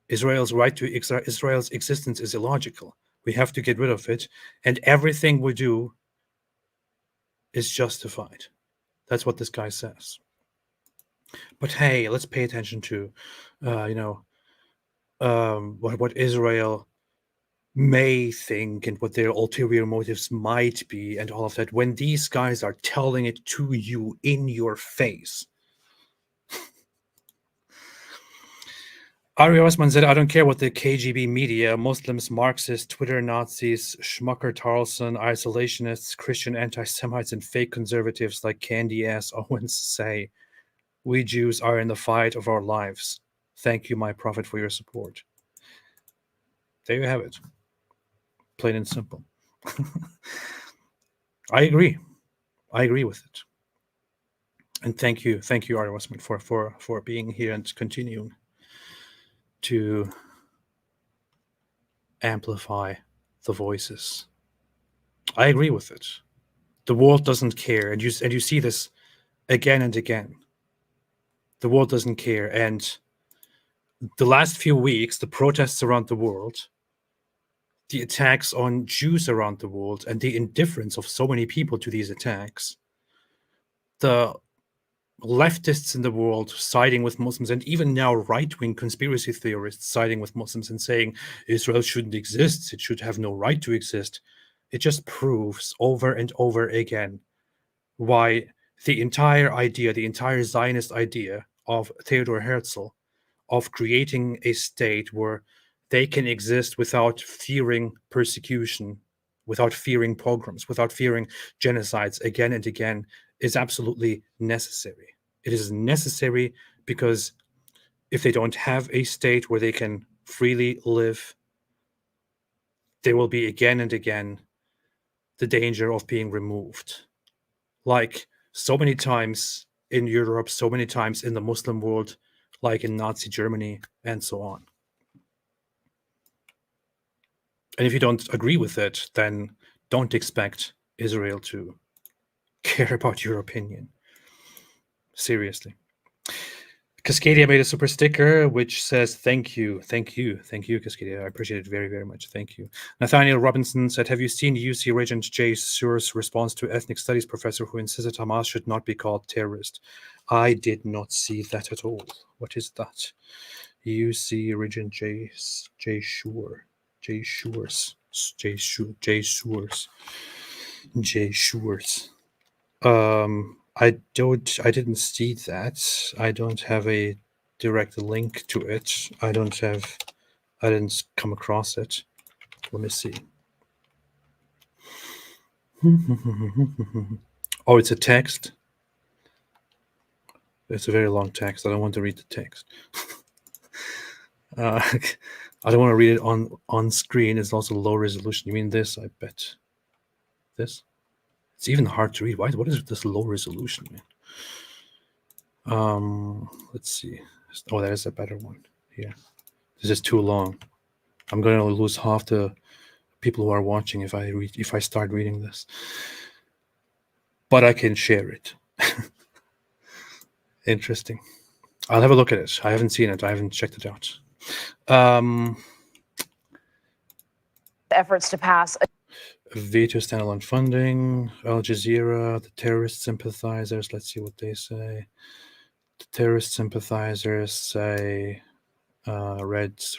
Israel's existence is illogical. We have to get rid of it, and everything we do is justified. That's what this guy says. But hey, let's pay attention to, what Israel may think and what their ulterior motives might be and all of that, when these guys are telling it to you in your face. Ari Osman said, I don't care what the KGB media, Muslims, Marxists, Twitter Nazis, Schmucker Tarlson, isolationists, Christian anti-Semites, and fake conservatives like Candy-ass Owens say. We Jews are in the fight of our lives. Thank you, my prophet, for your support. There you have it. Plain and simple. I agree with it. And thank you, Ari Osman, for being here and continuing to amplify the voices. I agree with it. The world doesn't care, and you see this again and again. The world doesn't care, and the last few weeks, the protests around the world, the attacks on Jews around the world, and the indifference of so many people to these attacks, the leftists in the world siding with Muslims, and even now right-wing conspiracy theorists siding with Muslims and saying Israel shouldn't exist, it should have no right to exist. It just proves over and over again why the entire Zionist idea of Theodor Herzl of creating a state where they can exist without fearing persecution, without fearing pogroms, without fearing genocides again and again is absolutely necessary. It is necessary because if they don't have a state where they can freely live, there will be again and again the danger of being removed. Like so many times in Europe, so many times in the Muslim world, like in Nazi Germany and so on. And if you don't agree with it, then don't expect Israel to care about your opinion. Seriously. Cascadia made a super sticker which says thank you, Cascadia. I appreciate it very, very much. Thank you. Nathaniel Robinson said, have you seen UC Regent J. Sear's response to ethnic studies professor who insisted Hamas should not be called terrorist? I did not see that at all. What is that? UC Regent J. Sears. I didn't see that. I don't have a direct link to it. I didn't come across it. Let me see. Oh, it's a text. It's a very long text. I don't want to read the text. I don't want to read it on screen. It's also low resolution. You mean this? I bet. This? It's even hard to read. What is this low resolution, man? Let's see. Oh, that is a better one. Here. This is too long. I'm going to lose half the people who are watching if I start reading this. But I can share it. Interesting. I'll have a look at it. I haven't seen it. I haven't checked it out. Efforts to pass veto standalone funding, Al Jazeera, the terrorist sympathizers. Let's see what they say. The terrorist sympathizers say Reds,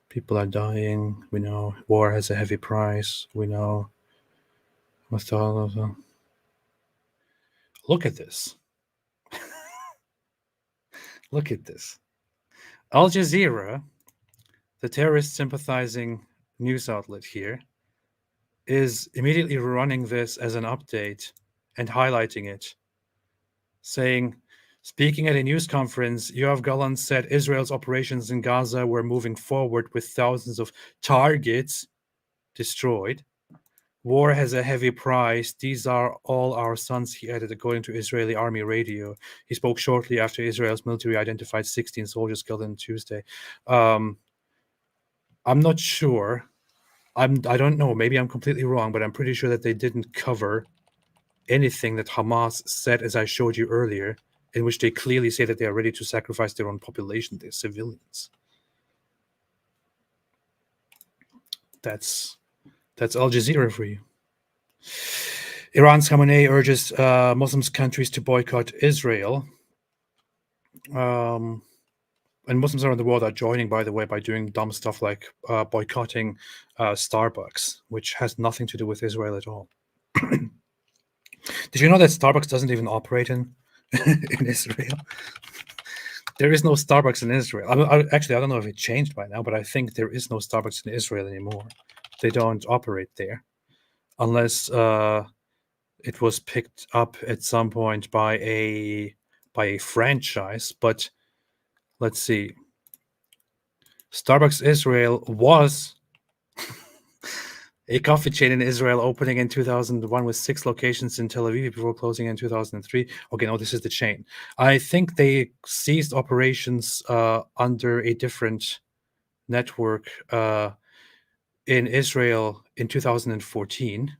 people are dying. We know war has a heavy price. We know. Look at this. Look at this. Al Jazeera, the terrorist sympathizing news outlet here, is immediately running this as an update and highlighting it, saying, speaking at a news conference, Yoav Gallant said Israel's operations in Gaza were moving forward with thousands of targets destroyed. War has a heavy price. These are all our sons, he added, according to Israeli army radio. He spoke shortly after Israel's military identified 16 soldiers killed on Tuesday. I'm not sure. I don't know. Maybe I'm completely wrong, but I'm pretty sure that they didn't cover anything that Hamas said, as I showed you earlier, in which they clearly say that they are ready to sacrifice their own population, their civilians. That's Al Jazeera for you. Iran's Khamenei urges Muslim countries to boycott Israel. And Muslims around the world are joining, by the way, by doing dumb stuff like boycotting Starbucks, which has nothing to do with Israel at all. Did you know that Starbucks doesn't even operate in Israel? There is no Starbucks in Israel. Actually, I don't know if it changed by now, but I think there is no Starbucks in Israel anymore. They don't operate there unless it was picked up at some point by a franchise. But let's see. Starbucks Israel was a coffee chain in Israel opening in 2001 with 6 locations in Tel Aviv before closing in 2003. Okay, no, this is the chain. I think they ceased operations under a different network in Israel in 2014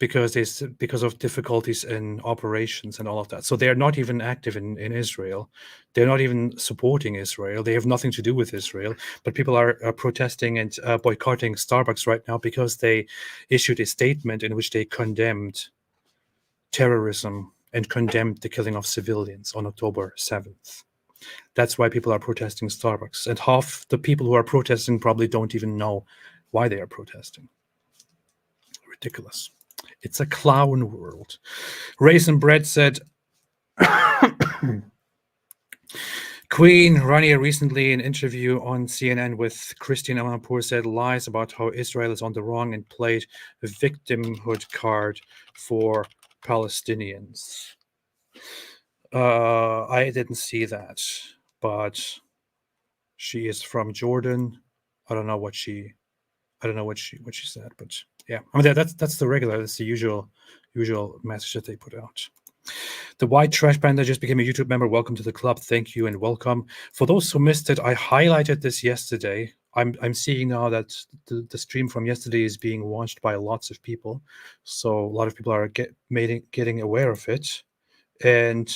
because of difficulties in operations and all of that. So they're not even active in Israel. They're not even supporting Israel. They have nothing to do with Israel. But people are protesting and boycotting Starbucks right now because they issued a statement in which they condemned terrorism and condemned the killing of civilians on October 7th. That's why people are protesting Starbucks. And half the people who are protesting probably don't even know why they are protesting. Ridiculous. It's a clown world. Raisin Bread said, Queen Rania recently in an interview on CNN with Christian Amanpour said lies about how Israel is on the wrong and played a victimhood card for Palestinians. I didn't see that, but she is from Jordan. I don't know what she said, but yeah, I mean that's the regular, that's the usual message that they put out. The White Trash Panda just became a YouTube member. Welcome to the club. Thank you and welcome. For those who missed it, I highlighted this yesterday. I'm seeing now that the stream from yesterday is being watched by lots of people, so a lot of people are getting aware of it. And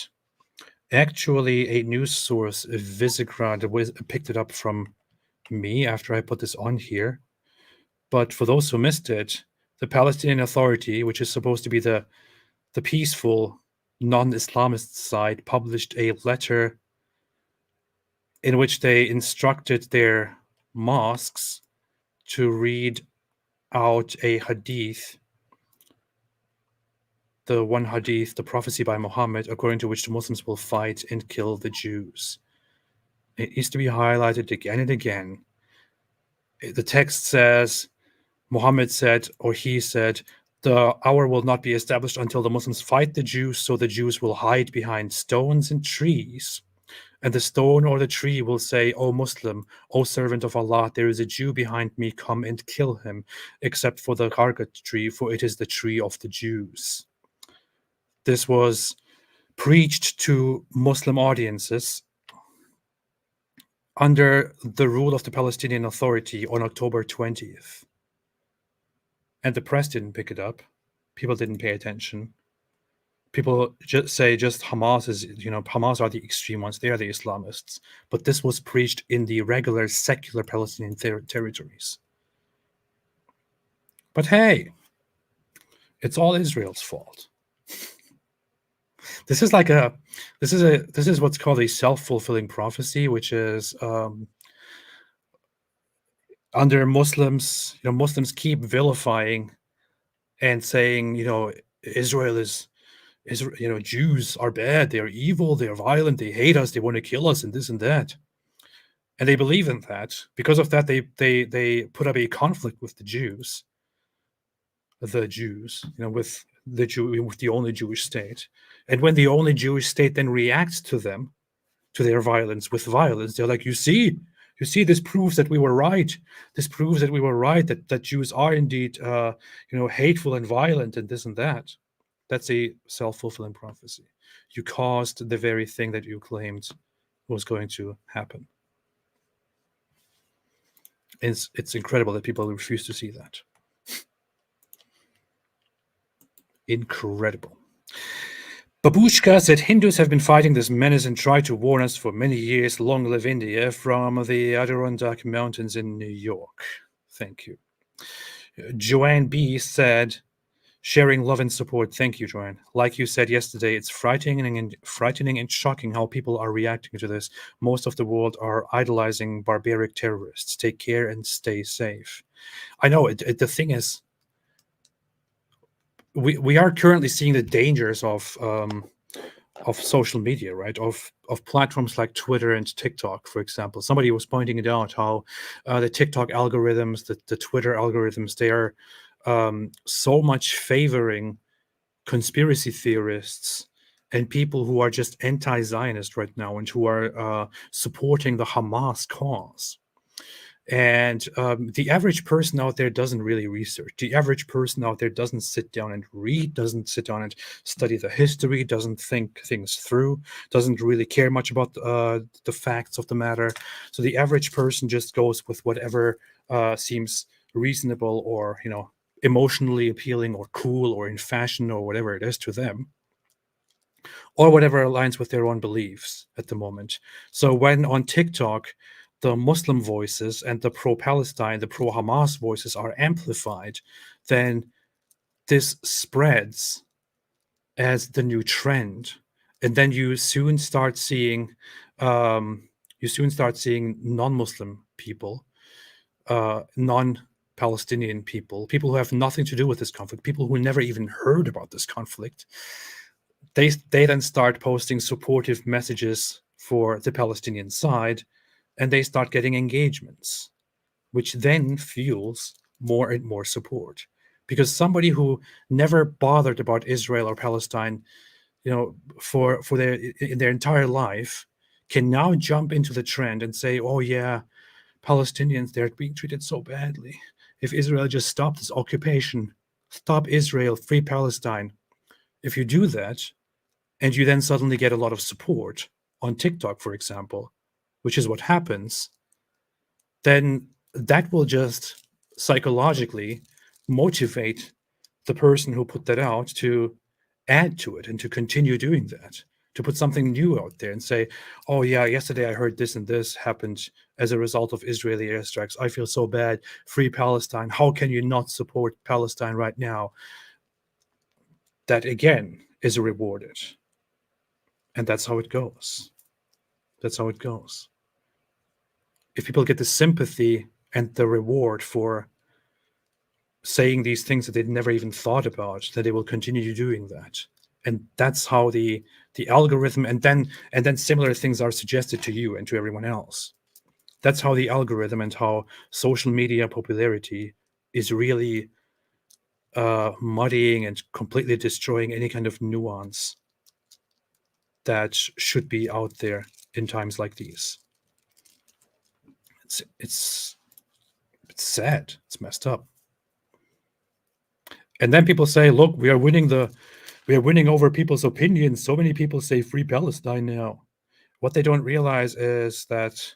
actually, a news source, Visegrad, picked it up from me after I put this on here. But for those who missed it, the Palestinian Authority, which is supposed to be the peaceful, non-Islamist side, published a letter in which they instructed their mosques to read out a hadith, the one hadith, the prophecy by Muhammad, according to which the Muslims will fight and kill the Jews. It needs to be highlighted again and again. The text says, Muhammad said, or he said, the hour will not be established until the Muslims fight the Jews, so the Jews will hide behind stones and trees. And the stone or the tree will say, O Muslim, O servant of Allah, there is a Jew behind me, come and kill him, except for the Kargat tree, for it is the tree of the Jews. This was preached to Muslim audiences under the rule of the Palestinian Authority on October 20th. And the press didn't pick it up. People didn't pay attention. People just say Hamas is, Hamas are the extreme ones. They are the Islamists. But this was preached in the regular secular Palestinian territories. But hey, it's all Israel's fault. This is what's called a self-fulfilling prophecy, which is under Muslims, Muslims keep vilifying and saying, Israel is, Jews are bad, they're evil, they're violent, they hate us, they want to kill us, and this and that. And they believe in that. Because of that, they put up a conflict with the Jews, with the only Jewish state. And when the only Jewish state then reacts to them, to their violence with violence, they're like, you see, this proves that we were right. This proves that we were right, that Jews are indeed, hateful and violent and this and that. That's a self-fulfilling prophecy. You caused the very thing that you claimed was going to happen. It's incredible that people refuse to see that. Incredible. Babushka said Hindus have been fighting this menace and tried to warn us for many years. Long live India, from the Adirondack Mountains in New York. Thank you. Joanne B said, sharing love and support. Thank you, Joanne. Like you said yesterday, it's frightening and shocking how people are reacting to this. Most of the world are idolizing barbaric terrorists. Take care and stay safe. I know, the thing is, we are currently seeing the dangers of social media, right? Of platforms like Twitter and TikTok, for example. Somebody was pointing it out how the TikTok algorithms, the Twitter algorithms, they are so much favoring conspiracy theorists and people who are just anti-Zionist right now and who are supporting the Hamas cause. And the average person out there doesn't really research. The average person out there doesn't sit down and read, doesn't sit down and study the history, doesn't think things through, doesn't really care much about the facts of the matter. So the average person just goes with whatever seems reasonable or, emotionally appealing or cool or in fashion or whatever it is to them, or whatever aligns with their own beliefs at the moment. So when on TikTok, the Muslim voices and the pro-Palestine, the pro-Hamas voices are amplified, then this spreads as the new trend. And then you soon start seeing non-Muslim people, non-Palestinian people who have nothing to do with this conflict, people who never even heard about this conflict. They then start posting supportive messages for the Palestinian side, and they start getting engagements, which then fuels more and more support. Because somebody who never bothered about Israel or Palestine, for their entire life, can now jump into the trend and say, oh yeah, Palestinians, they're being treated so badly. If Israel just stopped this occupation, stop Israel, free Palestine. If you do that, and you then suddenly get a lot of support on TikTok, for example, which is what happens, then that will just psychologically motivate the person who put that out to add to it and to continue doing that, to put something new out there and say, oh yeah, yesterday I heard this and this happened as a result of Israeli airstrikes. I feel so bad. Free Palestine. How can you not support Palestine right now? That again is rewarded. And that's how it goes. That's how it goes. If people get the sympathy and the reward for saying these things that they'd never even thought about, that they will continue doing that. And that's how the algorithm, and then similar things are suggested to you and to everyone else. That's how the algorithm and how social media popularity is really muddying and completely destroying any kind of nuance that should be out there in times like these. It's sad. It's messed up. And then people say, look, we are winning over people's opinions. So many people say free Palestine now. What they don't realize is that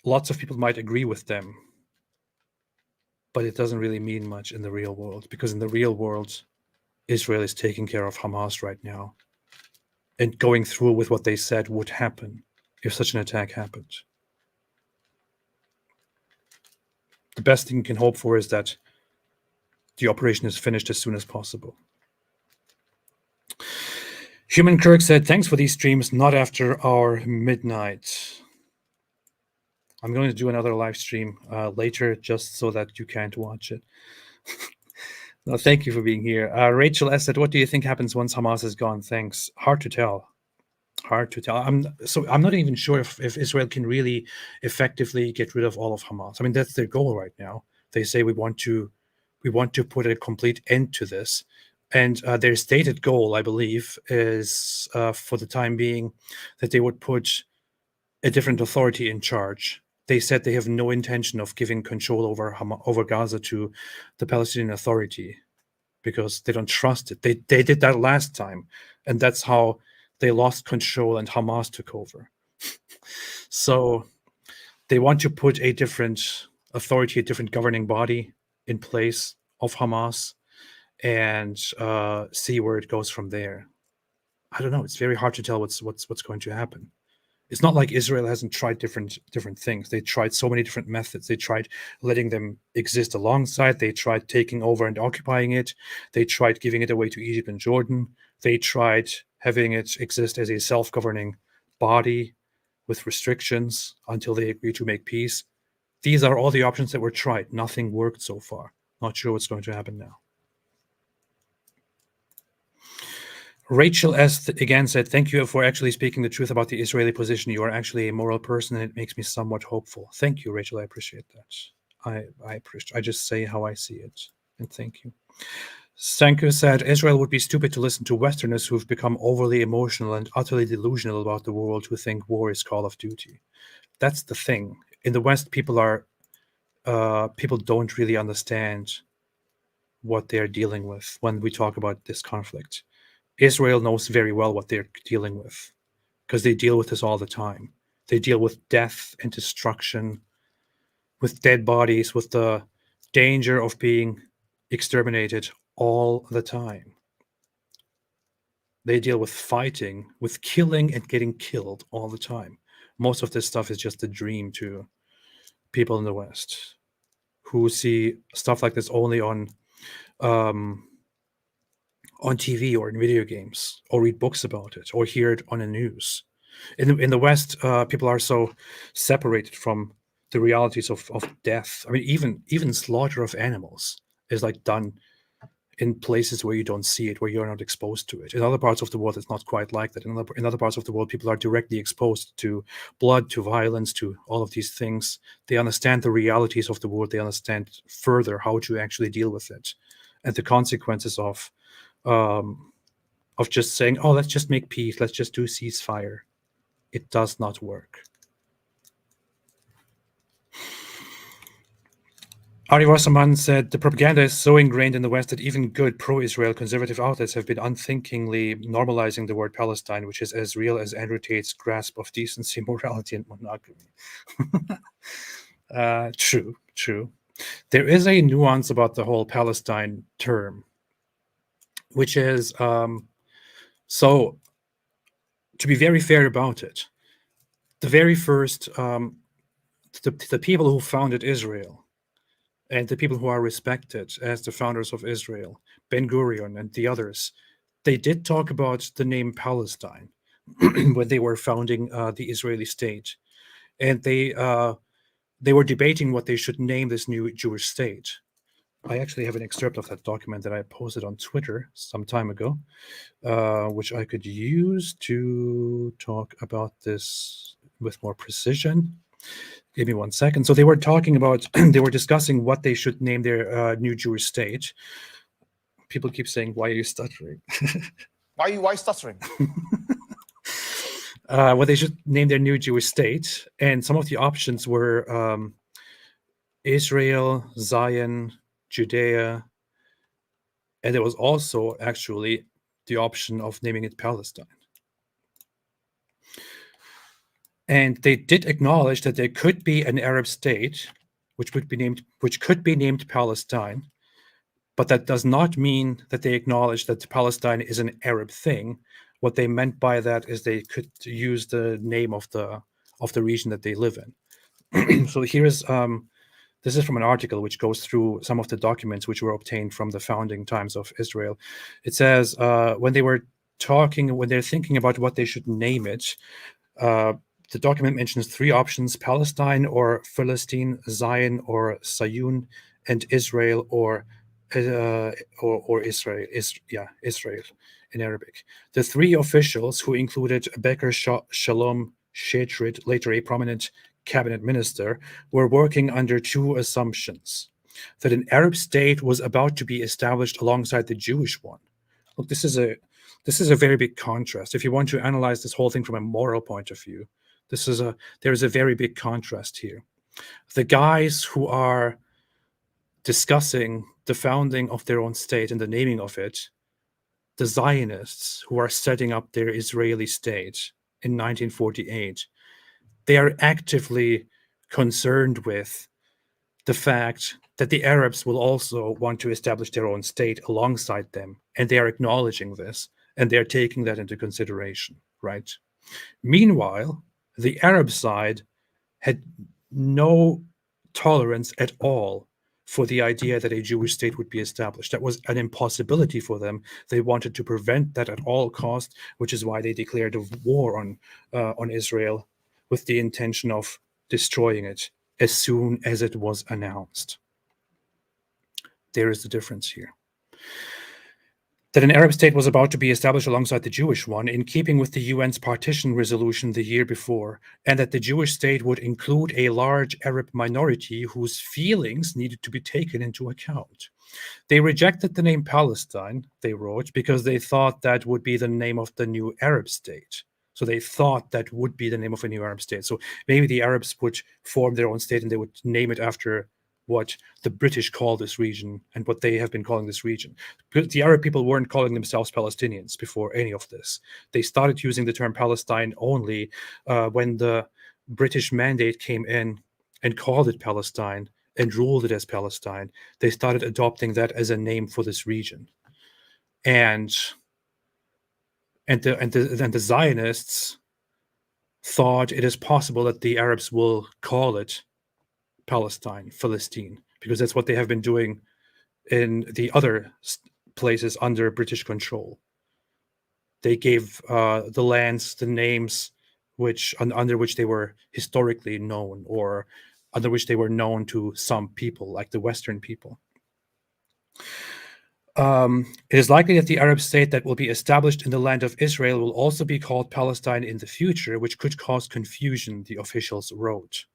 lots of people might agree with them, but it doesn't really mean much in the real world, because in the real world, Israel is taking care of Hamas right now and going through with what they said would happen if such an attack happened. The best thing you can hope for is that the operation is finished as soon as possible. Human Kirk said, thanks for these streams, not after our midnight. I'm going to do another live stream later just so that you can't watch it. No, thank you for being here. Rachel S. said, what do you think happens once Hamas is gone? Thanks. Hard to tell. Hard to tell. I'm not even sure if Israel can really effectively get rid of all of Hamas. I mean, that's their goal right now. They say we want to put a complete end to this. And their stated goal, I believe, is for the time being that they would put a different authority in charge. They said they have no intention of giving control over Gaza to the Palestinian Authority because they don't trust it. They did that last time, and that's how they lost control and Hamas took over. So they want to put a different authority, a different governing body in place of Hamas and see where it goes from there. I don't know. It's very hard to tell what's going to happen. It's not like Israel hasn't tried different things. They tried so many different methods. They tried letting them exist alongside. They tried taking over and occupying it. They tried giving it away to Egypt and Jordan. They tried having it exist as a self-governing body with restrictions until they agreed to make peace. These are all the options that were tried. Nothing worked so far. Not sure what's going to happen now. Rachel S. again said, thank you for actually speaking the truth about the Israeli position. You are actually a moral person, and it makes me somewhat hopeful. Thank you, Rachel. I appreciate that. I just say how I see it, and thank you. Sanku said, Israel would be stupid to listen to Westerners who've become overly emotional and utterly delusional about the world, who think war is Call of Duty. That's the thing. In the West, people don't really understand what they're dealing with when we talk about this conflict. Israel knows very well what they're dealing with because they deal with this all the time. They deal with death and destruction, with dead bodies, with the danger of being exterminated all the time. They deal with fighting, with killing and getting killed all the time. Most of this stuff is just a dream to people in the West who see stuff like this only on TV or in video games, or read books about it, or hear it on the news. In the West, people are so separated from the realities of death. I mean, even slaughter of animals is like done in places where you don't see it, where you're not exposed to it. In other parts of the world, it's not quite like that. In other parts of the world, people are directly exposed to blood, to violence, to all of these things. They understand the realities of the world. They understand further how to actually deal with it and the consequences of just saying, oh, let's just make peace, let's just do ceasefire. It does not work. Ari Wasserman said, the propaganda is so ingrained in the West that even good pro-Israel conservative outlets have been unthinkingly normalizing the word Palestine, which is as real as Andrew Tate's grasp of decency, morality, and monogamy. True. There is a nuance about the whole Palestine term, which is, so to be very fair about it, the very first, the people who founded Israel, and the people who are respected as the founders of Israel, Ben Gurion and the others, they did talk about the name Palestine when they were founding the Israeli state. And they were debating what they should name this new Jewish state. I actually have an excerpt of that document that I posted on Twitter some time ago, which I could use to talk about this with more precision. Give me 1 second. So they were talking about, they were discussing what they should name their new Jewish state. People keep saying, why are you stuttering? Why stuttering? What they should name their new Jewish state. And some of the options were Israel, Zion, Judea. And there was also actually the option of naming it Palestine. And they did acknowledge that there could be an Arab state, which could be named Palestine, but that does not mean that they acknowledge that Palestine is an Arab thing. What they meant by that is they could use the name of the region that they live in. So here's this is from an article which goes through some of the documents which were obtained from the founding times of Israel. It says when they're thinking about what they should name it, the document mentions three options: Palestine or Philistine, Zion or Sayun, and Israel or Israel. Israel in Arabic. The three officials, who included Beker Shalom Shetrit, later a prominent cabinet minister, were working under two assumptions: that an Arab state was about to be established alongside the Jewish one. Look, this is a very big contrast. If you want to analyze this whole thing from a moral point of view, there is a very big contrast here. The guys who are discussing the founding of their own state and the naming of it, the Zionists who are setting up their Israeli state in 1948, they are actively concerned with the fact that the Arabs will also want to establish their own state alongside them, and they are acknowledging this, and they are taking that into consideration, right? Meanwhile, the Arab side had no tolerance at all for the idea that a Jewish state would be established. That was an impossibility for them. They wanted to prevent that at all costs, which is why they declared a war on Israel with the intention of destroying it as soon as it was announced. There is the difference here. That an Arab state was about to be established alongside the Jewish one, in keeping with the UN's partition resolution the year before, and that the Jewish state would include a large Arab minority whose feelings needed to be taken into account. They rejected the name Palestine, they wrote, because they thought that would be the name of the new Arab state. So they thought that would be the name of a new Arab state. So maybe the Arabs would form their own state and they would name it after what the British call this region and what they have been calling this region. But the Arab people weren't calling themselves Palestinians before any of this. They started using the term Palestine only when the British mandate came in and called it Palestine and ruled it as Palestine. They started adopting that as a name for this region. And the Zionists thought it is possible that the Arabs will call it Palestine, Philistine, because that's what they have been doing in the other places under British control. They gave the lands the names under which they were historically known, or under which they were known to some people, like the Western people. It is likely that the Arab state that will be established in the land of Israel will also be called Palestine in the future, which could cause confusion, the officials wrote.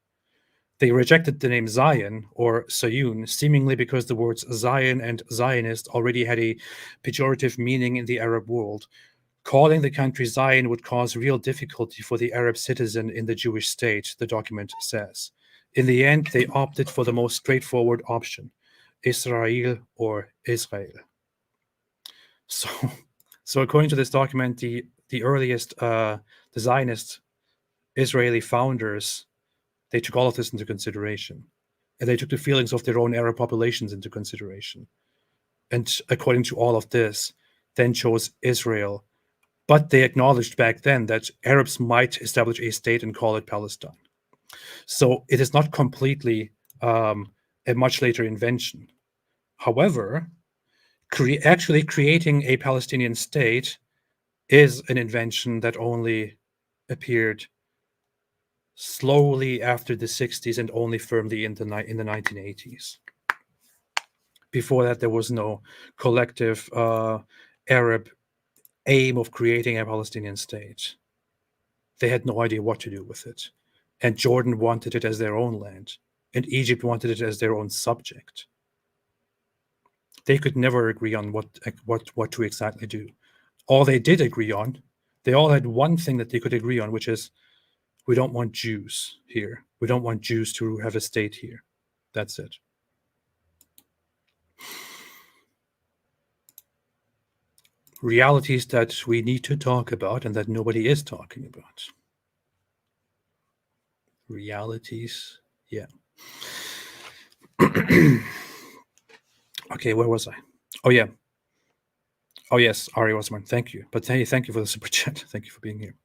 They rejected the name Zion, or Sayun, seemingly because the words Zion and Zionist already had a pejorative meaning in the Arab world. Calling the country Zion would cause real difficulty for the Arab citizen in the Jewish state, the document says. In the end, they opted for the most straightforward option, Israel or Israel. So according to this document, the earliest the Zionist Israeli founders, they took all of this into consideration, and they took the feelings of their own Arab populations into consideration. And according to all of this, then chose Israel. But they acknowledged back then that Arabs might establish a state and call it Palestine. So it is not completely a much later invention. However, actually creating a Palestinian state is an invention that only appeared slowly after the 60s and only firmly in the 1980s. Before that, there was no collective Arab aim of creating a Palestinian state. They had no idea what to do with it. And Jordan wanted it as their own land, and Egypt wanted it as their own subject. They could never agree on what to exactly do. All they did agree on, they all had one thing that they could agree on, which is, we don't want Jews here. We don't want Jews to have a state here. That's it. Realities that we need to talk about and that nobody is talking about. realities. Yeah. Okay, where was I? Oh yeah. Oh yes, Ari Osman. Thank you. But hey, thank you for the super chat. Thank you for being here.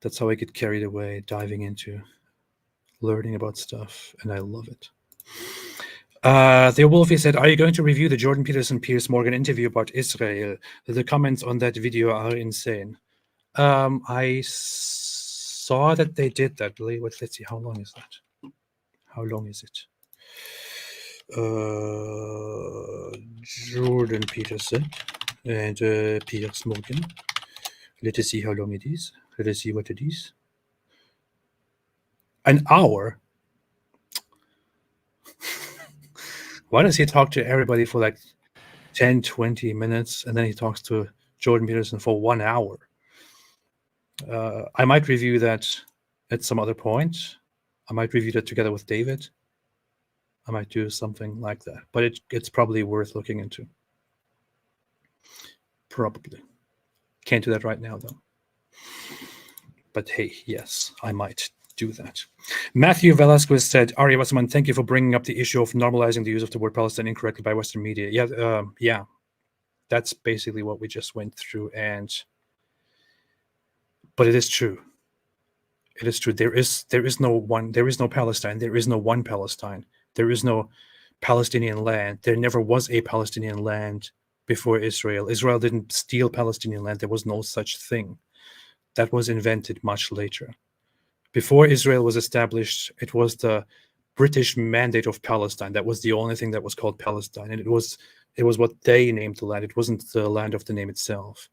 That's how I get carried away, diving into learning about stuff, and I love it. Theo Wolfie said, "Are you going to review the Jordan Peterson Piers Morgan interview about Israel? The comments on that video are insane." I saw that they did that. Let's see, how long is that? How long is it? Jordan Peterson and Piers Morgan. Let us see how long it is. Let us see what it is. An hour. Why does he talk to everybody for like 10, 20 minutes, and then he talks to Jordan Peterson for 1 hour? I might review that at some other point. I might review that together with David. I might do something like that, but it's probably worth looking into. Probably. Can't do that right now, though. But hey, yes, I might do that. Matthew Velasquez said, Ari Wasserman, thank you for bringing up the issue of normalizing the use of the word Palestine incorrectly by Western media. Yeah, that's basically what we just went through. But it is true. It is true. There is no Palestine. There is no one Palestine. There is no Palestinian land. There never was a Palestinian land before Israel. Israel didn't steal Palestinian land. There was no such thing. That was invented much later. Before Israel was established, it was the British Mandate of Palestine. That was the only thing that was called Palestine. And it was what they named the land. It wasn't the land of the name itself.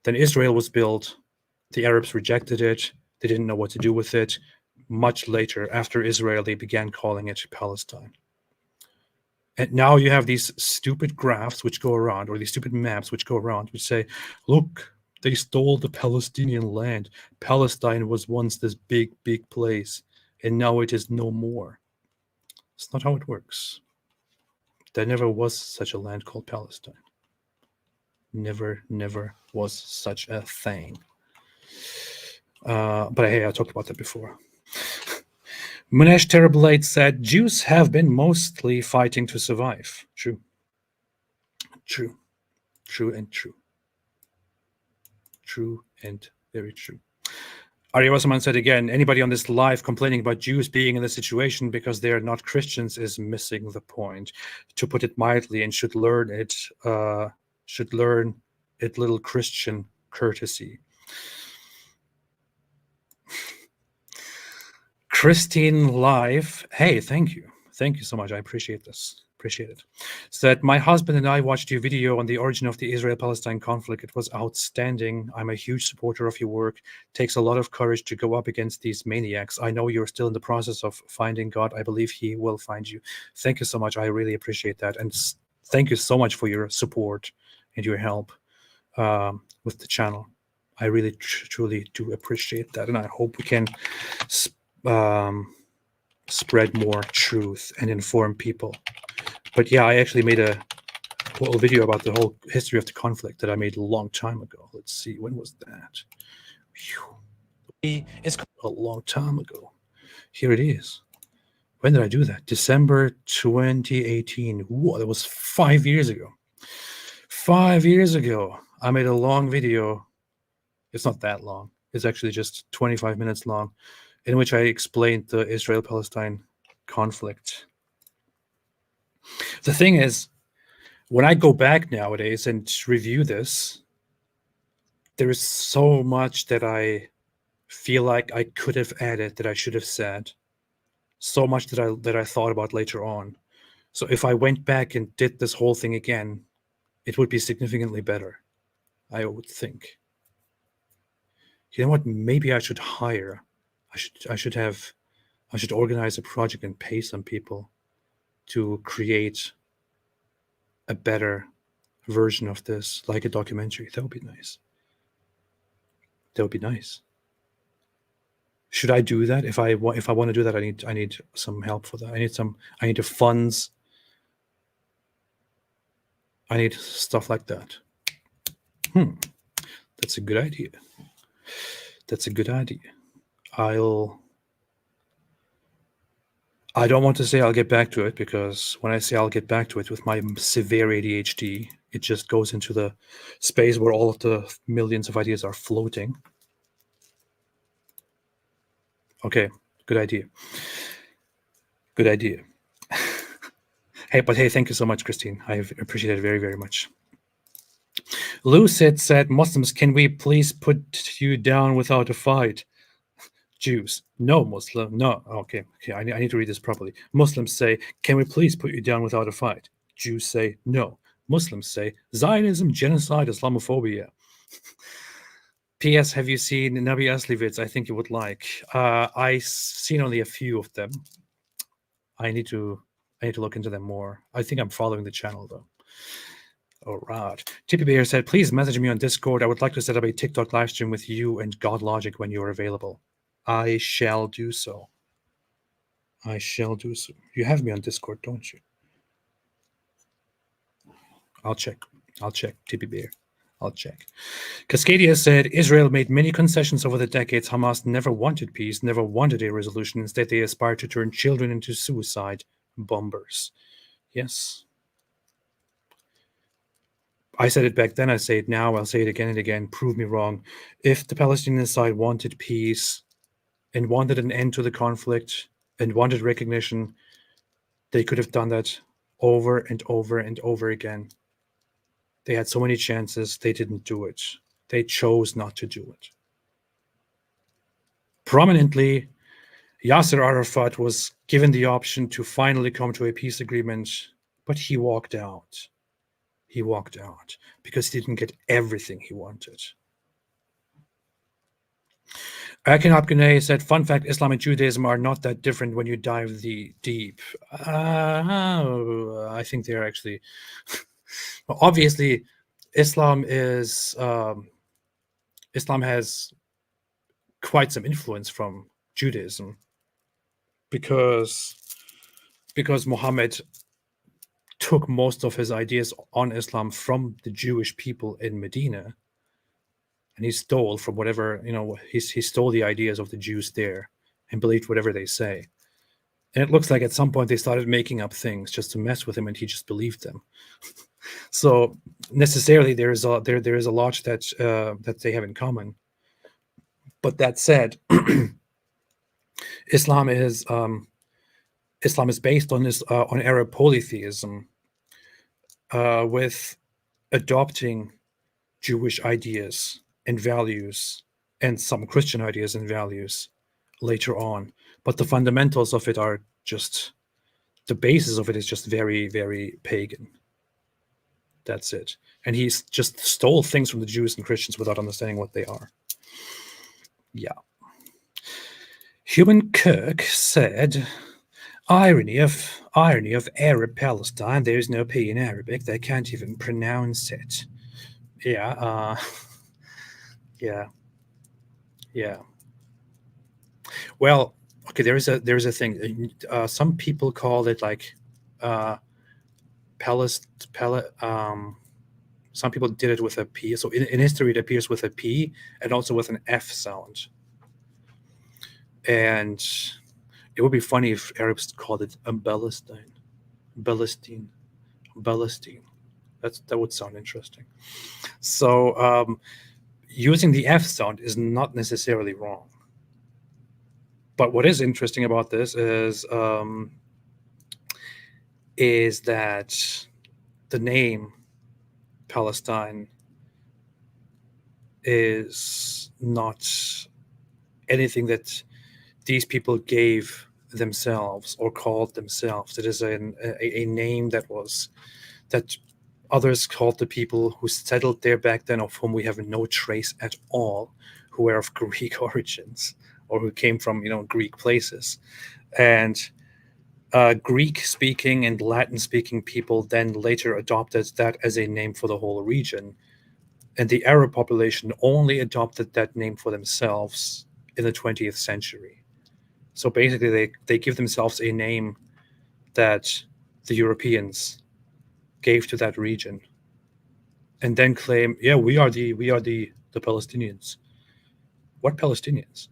Then Israel was built. The Arabs rejected it. They didn't know what to do with it. Much later, after Israel, they began calling it Palestine. And now you have these stupid graphs which go around, or these stupid maps which go around, which say, look, they stole the Palestinian land. Palestine was once this big, big place, and now it is no more. It's not how it works. There never was such a land called Palestine. Never was such a thing. But hey, I talked about that before. Munesh Terrorblade said, Jews have been mostly fighting to survive. True. True. True and true. True and very true. Ari Wasserman said again, anybody on this live complaining about Jews being in this situation because they are not Christians is missing the point. To put it mildly, and should learn it little Christian courtesy. Christine Live, hey, thank you so much. I appreciate this. Appreciate it. Said, my husband and I watched your video on the origin of the Israel-Palestine conflict. It was outstanding. I'm a huge supporter of your work. Takes a lot of courage to go up against these maniacs. I know you're still in the process of finding God. I believe he will find you. Thank you so much. I really appreciate that. And thank you so much for your support and your help with the channel. I really, truly do appreciate that. And I hope we can spread more truth and inform people. But yeah, I actually made a whole video about the whole history of the conflict that I made a long time ago. Let's see, when was that? It's a long time ago. Here it is. When did I do that? December 2018. Whoa, that was 5 years ago. 5 years ago, I made a long video. It's not that long. It's actually just 25 minutes long, in which I explained the Israel-Palestine conflict. The thing is, when I go back nowadays and review this, there is so much that I feel like I could have added, that I should have said. So much that I thought about later on. So if I went back and did this whole thing again, it would be significantly better, I would think. You know what? Maybe I should hire. I should organize a project and pay some people to create a better version of this, like a documentary. That would be nice. That would be nice. Should I do that? If I want to do that, I need some help for that. I need the funds. I need stuff like that. That's a good idea. That's a good idea. I'll I don't want to say I'll get back to it, because when I say I'll get back to it, with my severe ADHD, it just goes into the space where all of the millions of ideas are floating. Okay, good idea. Good idea. Hey, thank you so much, Christine. I appreciate it very, very much. Lucid said, Muslims, can we please put you down without a fight? Jews, no. Muslim, no. Okay, I need to read this properly. Muslims say, can we please put you down without a fight? Jews say, no. Muslims say, Zionism, genocide, Islamophobia. P.S. Have you seen Nabi Asli vids? I think you would like. I've seen only a few of them. I need to look into them more. I think I'm following the channel, though. All right. Tippy Bear said, please message me on Discord. I would like to set up a TikTok live stream with you and God Logic when you're available. I shall do so. I shall do so. You have me on Discord, don't you? I'll check. Tippy Bear. I'll check. Cascadia said, Israel made many concessions over the decades. Hamas never wanted peace, never wanted a resolution. Instead, they aspired to turn children into suicide bombers. Yes. I said it back then, I say it now, I'll say it again and again. Prove me wrong. If the Palestinian side wanted peace and wanted an end to the conflict and wanted recognition, they could have done that over and over and over again. They had so many chances, they didn't do it. They chose not to do it. Prominently, Yasser Arafat was given the option to finally come to a peace agreement, but he walked out. He walked out because he didn't get everything he wanted. Akin Abgunay said, fun fact, Islam and Judaism are not that different when you dive deep. I think they're actually... Obviously, Islam has quite some influence from Judaism because Muhammad took most of his ideas on Islam from the Jewish people in Medina, and he stole from whatever, he stole the ideas of the Jews there and believed whatever they say. And it looks like at some point they started making up things just to mess with him, and he just believed them. So necessarily there is a lot that they have in common. But that said, Islam is based on Arab polytheism, with adopting Jewish ideas and values and some Christian ideas and values later on. But the fundamentals of it are just, the basis of it is just very, very pagan. That's it. And he's just stole things from the Jews and Christians without understanding what they are. Yeah. Human Kirk said, irony of Arab Palestine, there is no P in Arabic, they can't even pronounce it. Yeah, yeah. Well, okay, there is a thing. Some people call it like some people did it with a P. So in history, it appears with a P and also with an F sound. And it would be funny if Arabs called it Palestine. That would sound interesting. So using the F sound is not necessarily wrong. But what is interesting about this is that the name Palestine is not anything that these people gave themselves or called themselves. It is a name that others called the people who settled there back then, of whom we have no trace at all, who were of Greek origins or who came from Greek places. And Greek-speaking and Latin-speaking people then later adopted that as a name for the whole region. And the Arab population only adopted that name for themselves in the 20th century. So basically, they give themselves a name that the Europeans gave to that region, and then claim, yeah, we are the Palestinians. What Palestinians?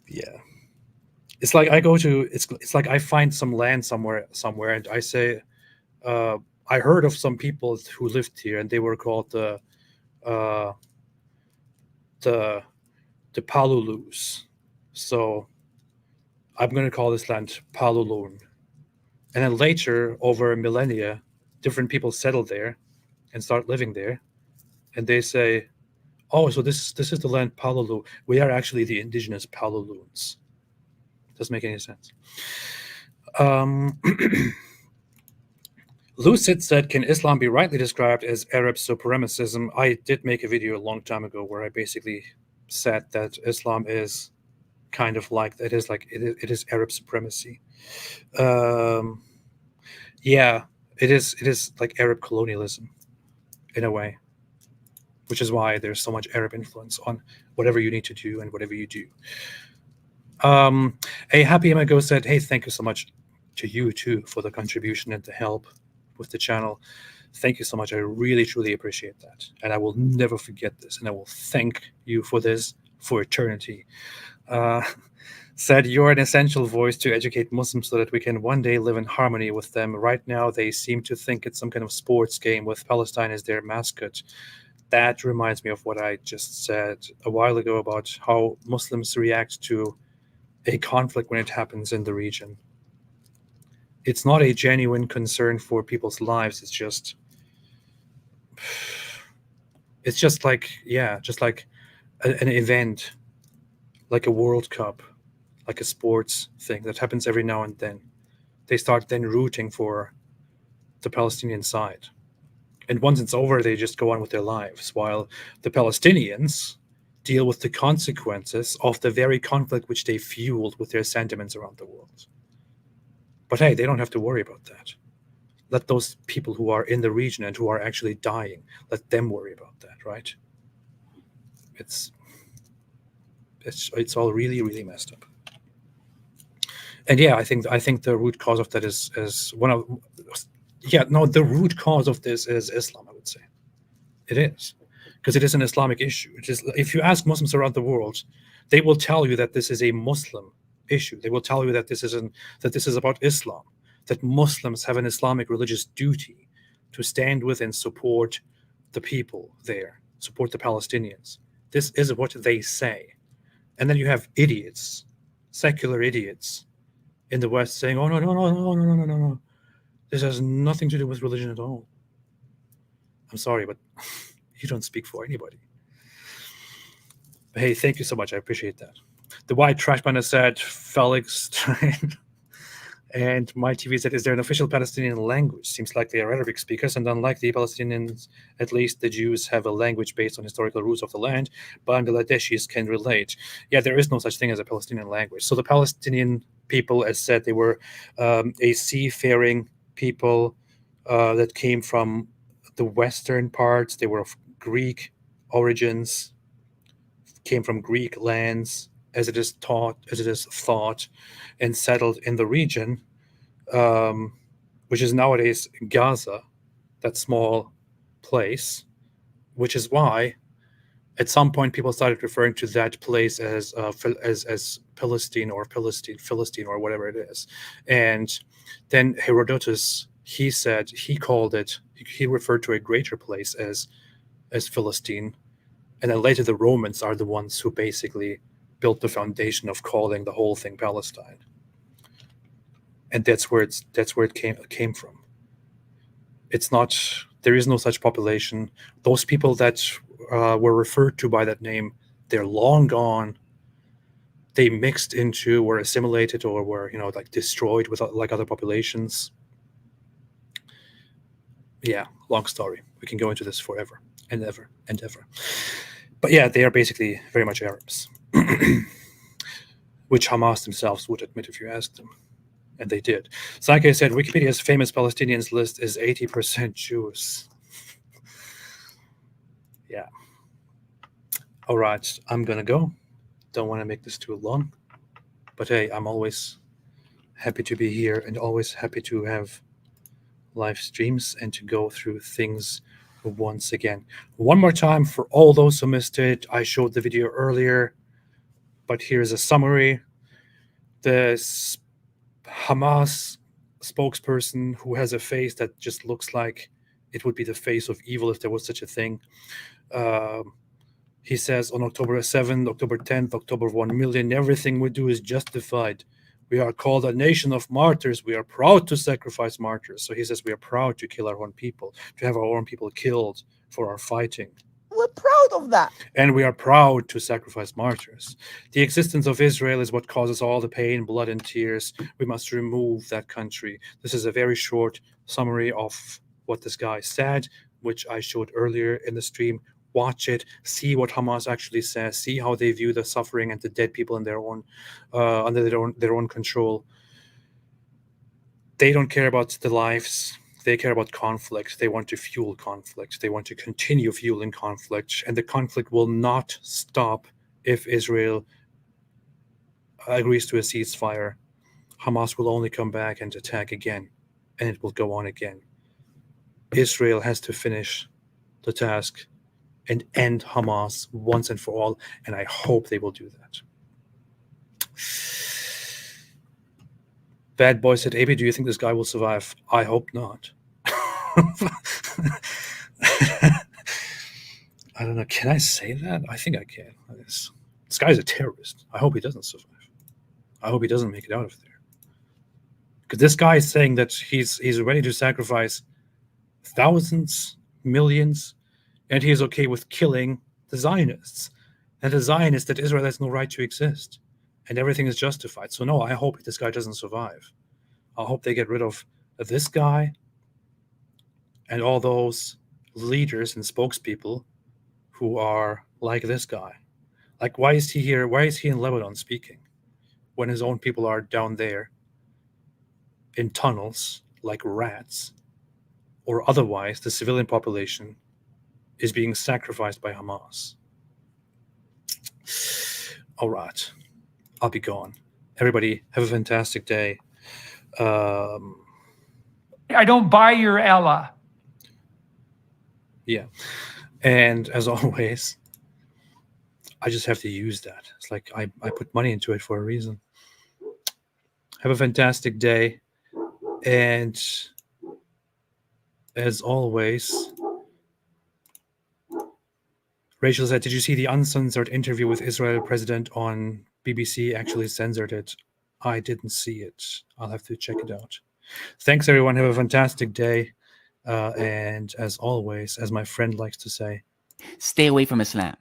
Yeah. It's like I go to it's like I find some land somewhere, and I say, I heard of some people who lived here, and they were called the Palulus. So I'm going to call this land Palulun. And then later, over millennia, different people settle there and start living there, and they say, "Oh, so this is the land Palulu. We are actually the indigenous Paluluns." Doesn't make any sense. Lucid said, "Can Islam be rightly described as Arab supremacism?" I did make a video a long time ago where I basically said that Islam is kind of like it is Arab supremacy. Yeah, it is like Arab colonialism in a way, which is why there's so much Arab influence on whatever you need to do and whatever you do. A Happy Imago said, "Hey, thank you so much to you too for the contribution and the help with the channel. Thank you so much. I really, truly appreciate that. And I will never forget this. And I will thank you for this for eternity." Said, "You're an essential voice to educate Muslims so that we can one day live in harmony with them. Right now, they seem to think it's some kind of sports game with Palestine as their mascot." That reminds me of what I just said a while ago about how Muslims react to a conflict when it happens in the region. It's not a genuine concern for people's lives. It's just like, yeah, just like an event, like a World Cup, like a sports thing that happens every now and then. They start then rooting for the Palestinian side. And once it's over, they just go on with their lives, while the Palestinians deal with the consequences of the very conflict which they fueled with their sentiments around the world. But hey, they don't have to worry about that. Let those people who are in the region and who are actually dying, let them worry about that, right? It's all really, really messed up. And yeah, I think the root cause of that is the root cause of this is Islam, I would say. It is, because it is an Islamic issue. It is, if you ask Muslims around the world, they will tell you that this is a Muslim issue. They will tell you that this is about Islam, that Muslims have an Islamic religious duty to stand with and support the people there, support the Palestinians. This is what they say. And then you have idiots, secular idiots in the West saying, "Oh, no. This has nothing to do with religion at all." I'm sorry, but you don't speak for anybody. But hey, thank you so much. I appreciate that. The White Trash Banner said, Felix and my TV said, "Is there an official Palestinian language? Seems like they are Arabic speakers, and unlike the Palestinians, at least the Jews have a language based on historical roots of the land. Bangladeshis can relate." Yeah, there is no such thing as a Palestinian language. So the Palestinian people, as said, they were a seafaring people that came from the western parts. They were of Greek origins, came from Greek lands, as it is thought, and settled in the region, which is nowadays Gaza, that small place, which is why at some point people started referring to that place as Palestine or Philistine or whatever it is. And then Herodotus, he referred to a greater place as Philistine. And then later the Romans are the ones who basically built the foundation of calling the whole thing Palestine. And that's where it came from. It's not, there is no such population. Those people that were referred to by that name, they're long gone. They mixed into, were assimilated, or were, like destroyed with like other populations. Yeah, long story. We can go into this forever and ever and ever. But yeah, they are basically very much Arabs, which Hamas themselves would admit if you asked them. And they did. Sake said, Wikipedia's famous Palestinians list is 80% Jews. Yeah. All right, I'm going to go. Don't want to make this too long. But hey, I'm always happy to be here and always happy to have live streams and to go through things once again. One more time for all those who missed it. I showed the video earlier, but here's a summary. the Hamas spokesperson, who has a face that just looks like it would be the face of evil if there was such a thing. He says on October 7th, October 10th, October 1 million, everything we do is justified. We are called a nation of martyrs. We are proud to sacrifice martyrs. So he says we are proud to kill our own people, to have our own people killed for our fighting. We're proud of that. And we are proud to sacrifice martyrs. The existence of Israel is what causes all the pain, blood, and tears. We must remove that country. This is a very short summary of what this guy said, which I showed earlier in the stream. Watch it, see what Hamas actually says, see how they view the suffering and the dead people in their own, under their own control. They don't care about the lives. They care about conflict. They want to fuel conflict. They want to continue fueling conflict. And the conflict will not stop if Israel agrees to a ceasefire. Hamas will only come back and attack again, and it will go on again. Israel has to finish the task and end Hamas once and for all, and I hope they will do that. Bad Boy said, AB, do you think this guy will survive? I hope not. I don't know. Can I say that? I think I can. This guy's a terrorist. I hope he doesn't survive. I hope he doesn't make it out of there. Because this guy is saying that he's ready to sacrifice thousands, millions, and he is okay with killing the Zionists. And the Zionists, that Israel has no right to exist. And everything is justified. So no, I hope this guy doesn't survive. I hope they get rid of this guy and all those leaders and spokespeople who are like this guy. Like, why is he here? Why is he in Lebanon speaking when his own people are down there in tunnels like rats, or otherwise the civilian population is being sacrificed by Hamas? All right. I'll be gone. Everybody, have a fantastic day. I don't buy your Ella. Yeah. And as always, I just have to use that. It's like I put money into it for a reason. Have a fantastic day. And as always, Rachel said, did you see the uncensored interview with Israel president on BBC? Actually censored it. I didn't see it. I'll have to check it out. Thanks, everyone. Have a fantastic day. And as always, as my friend likes to say, stay away from Islam.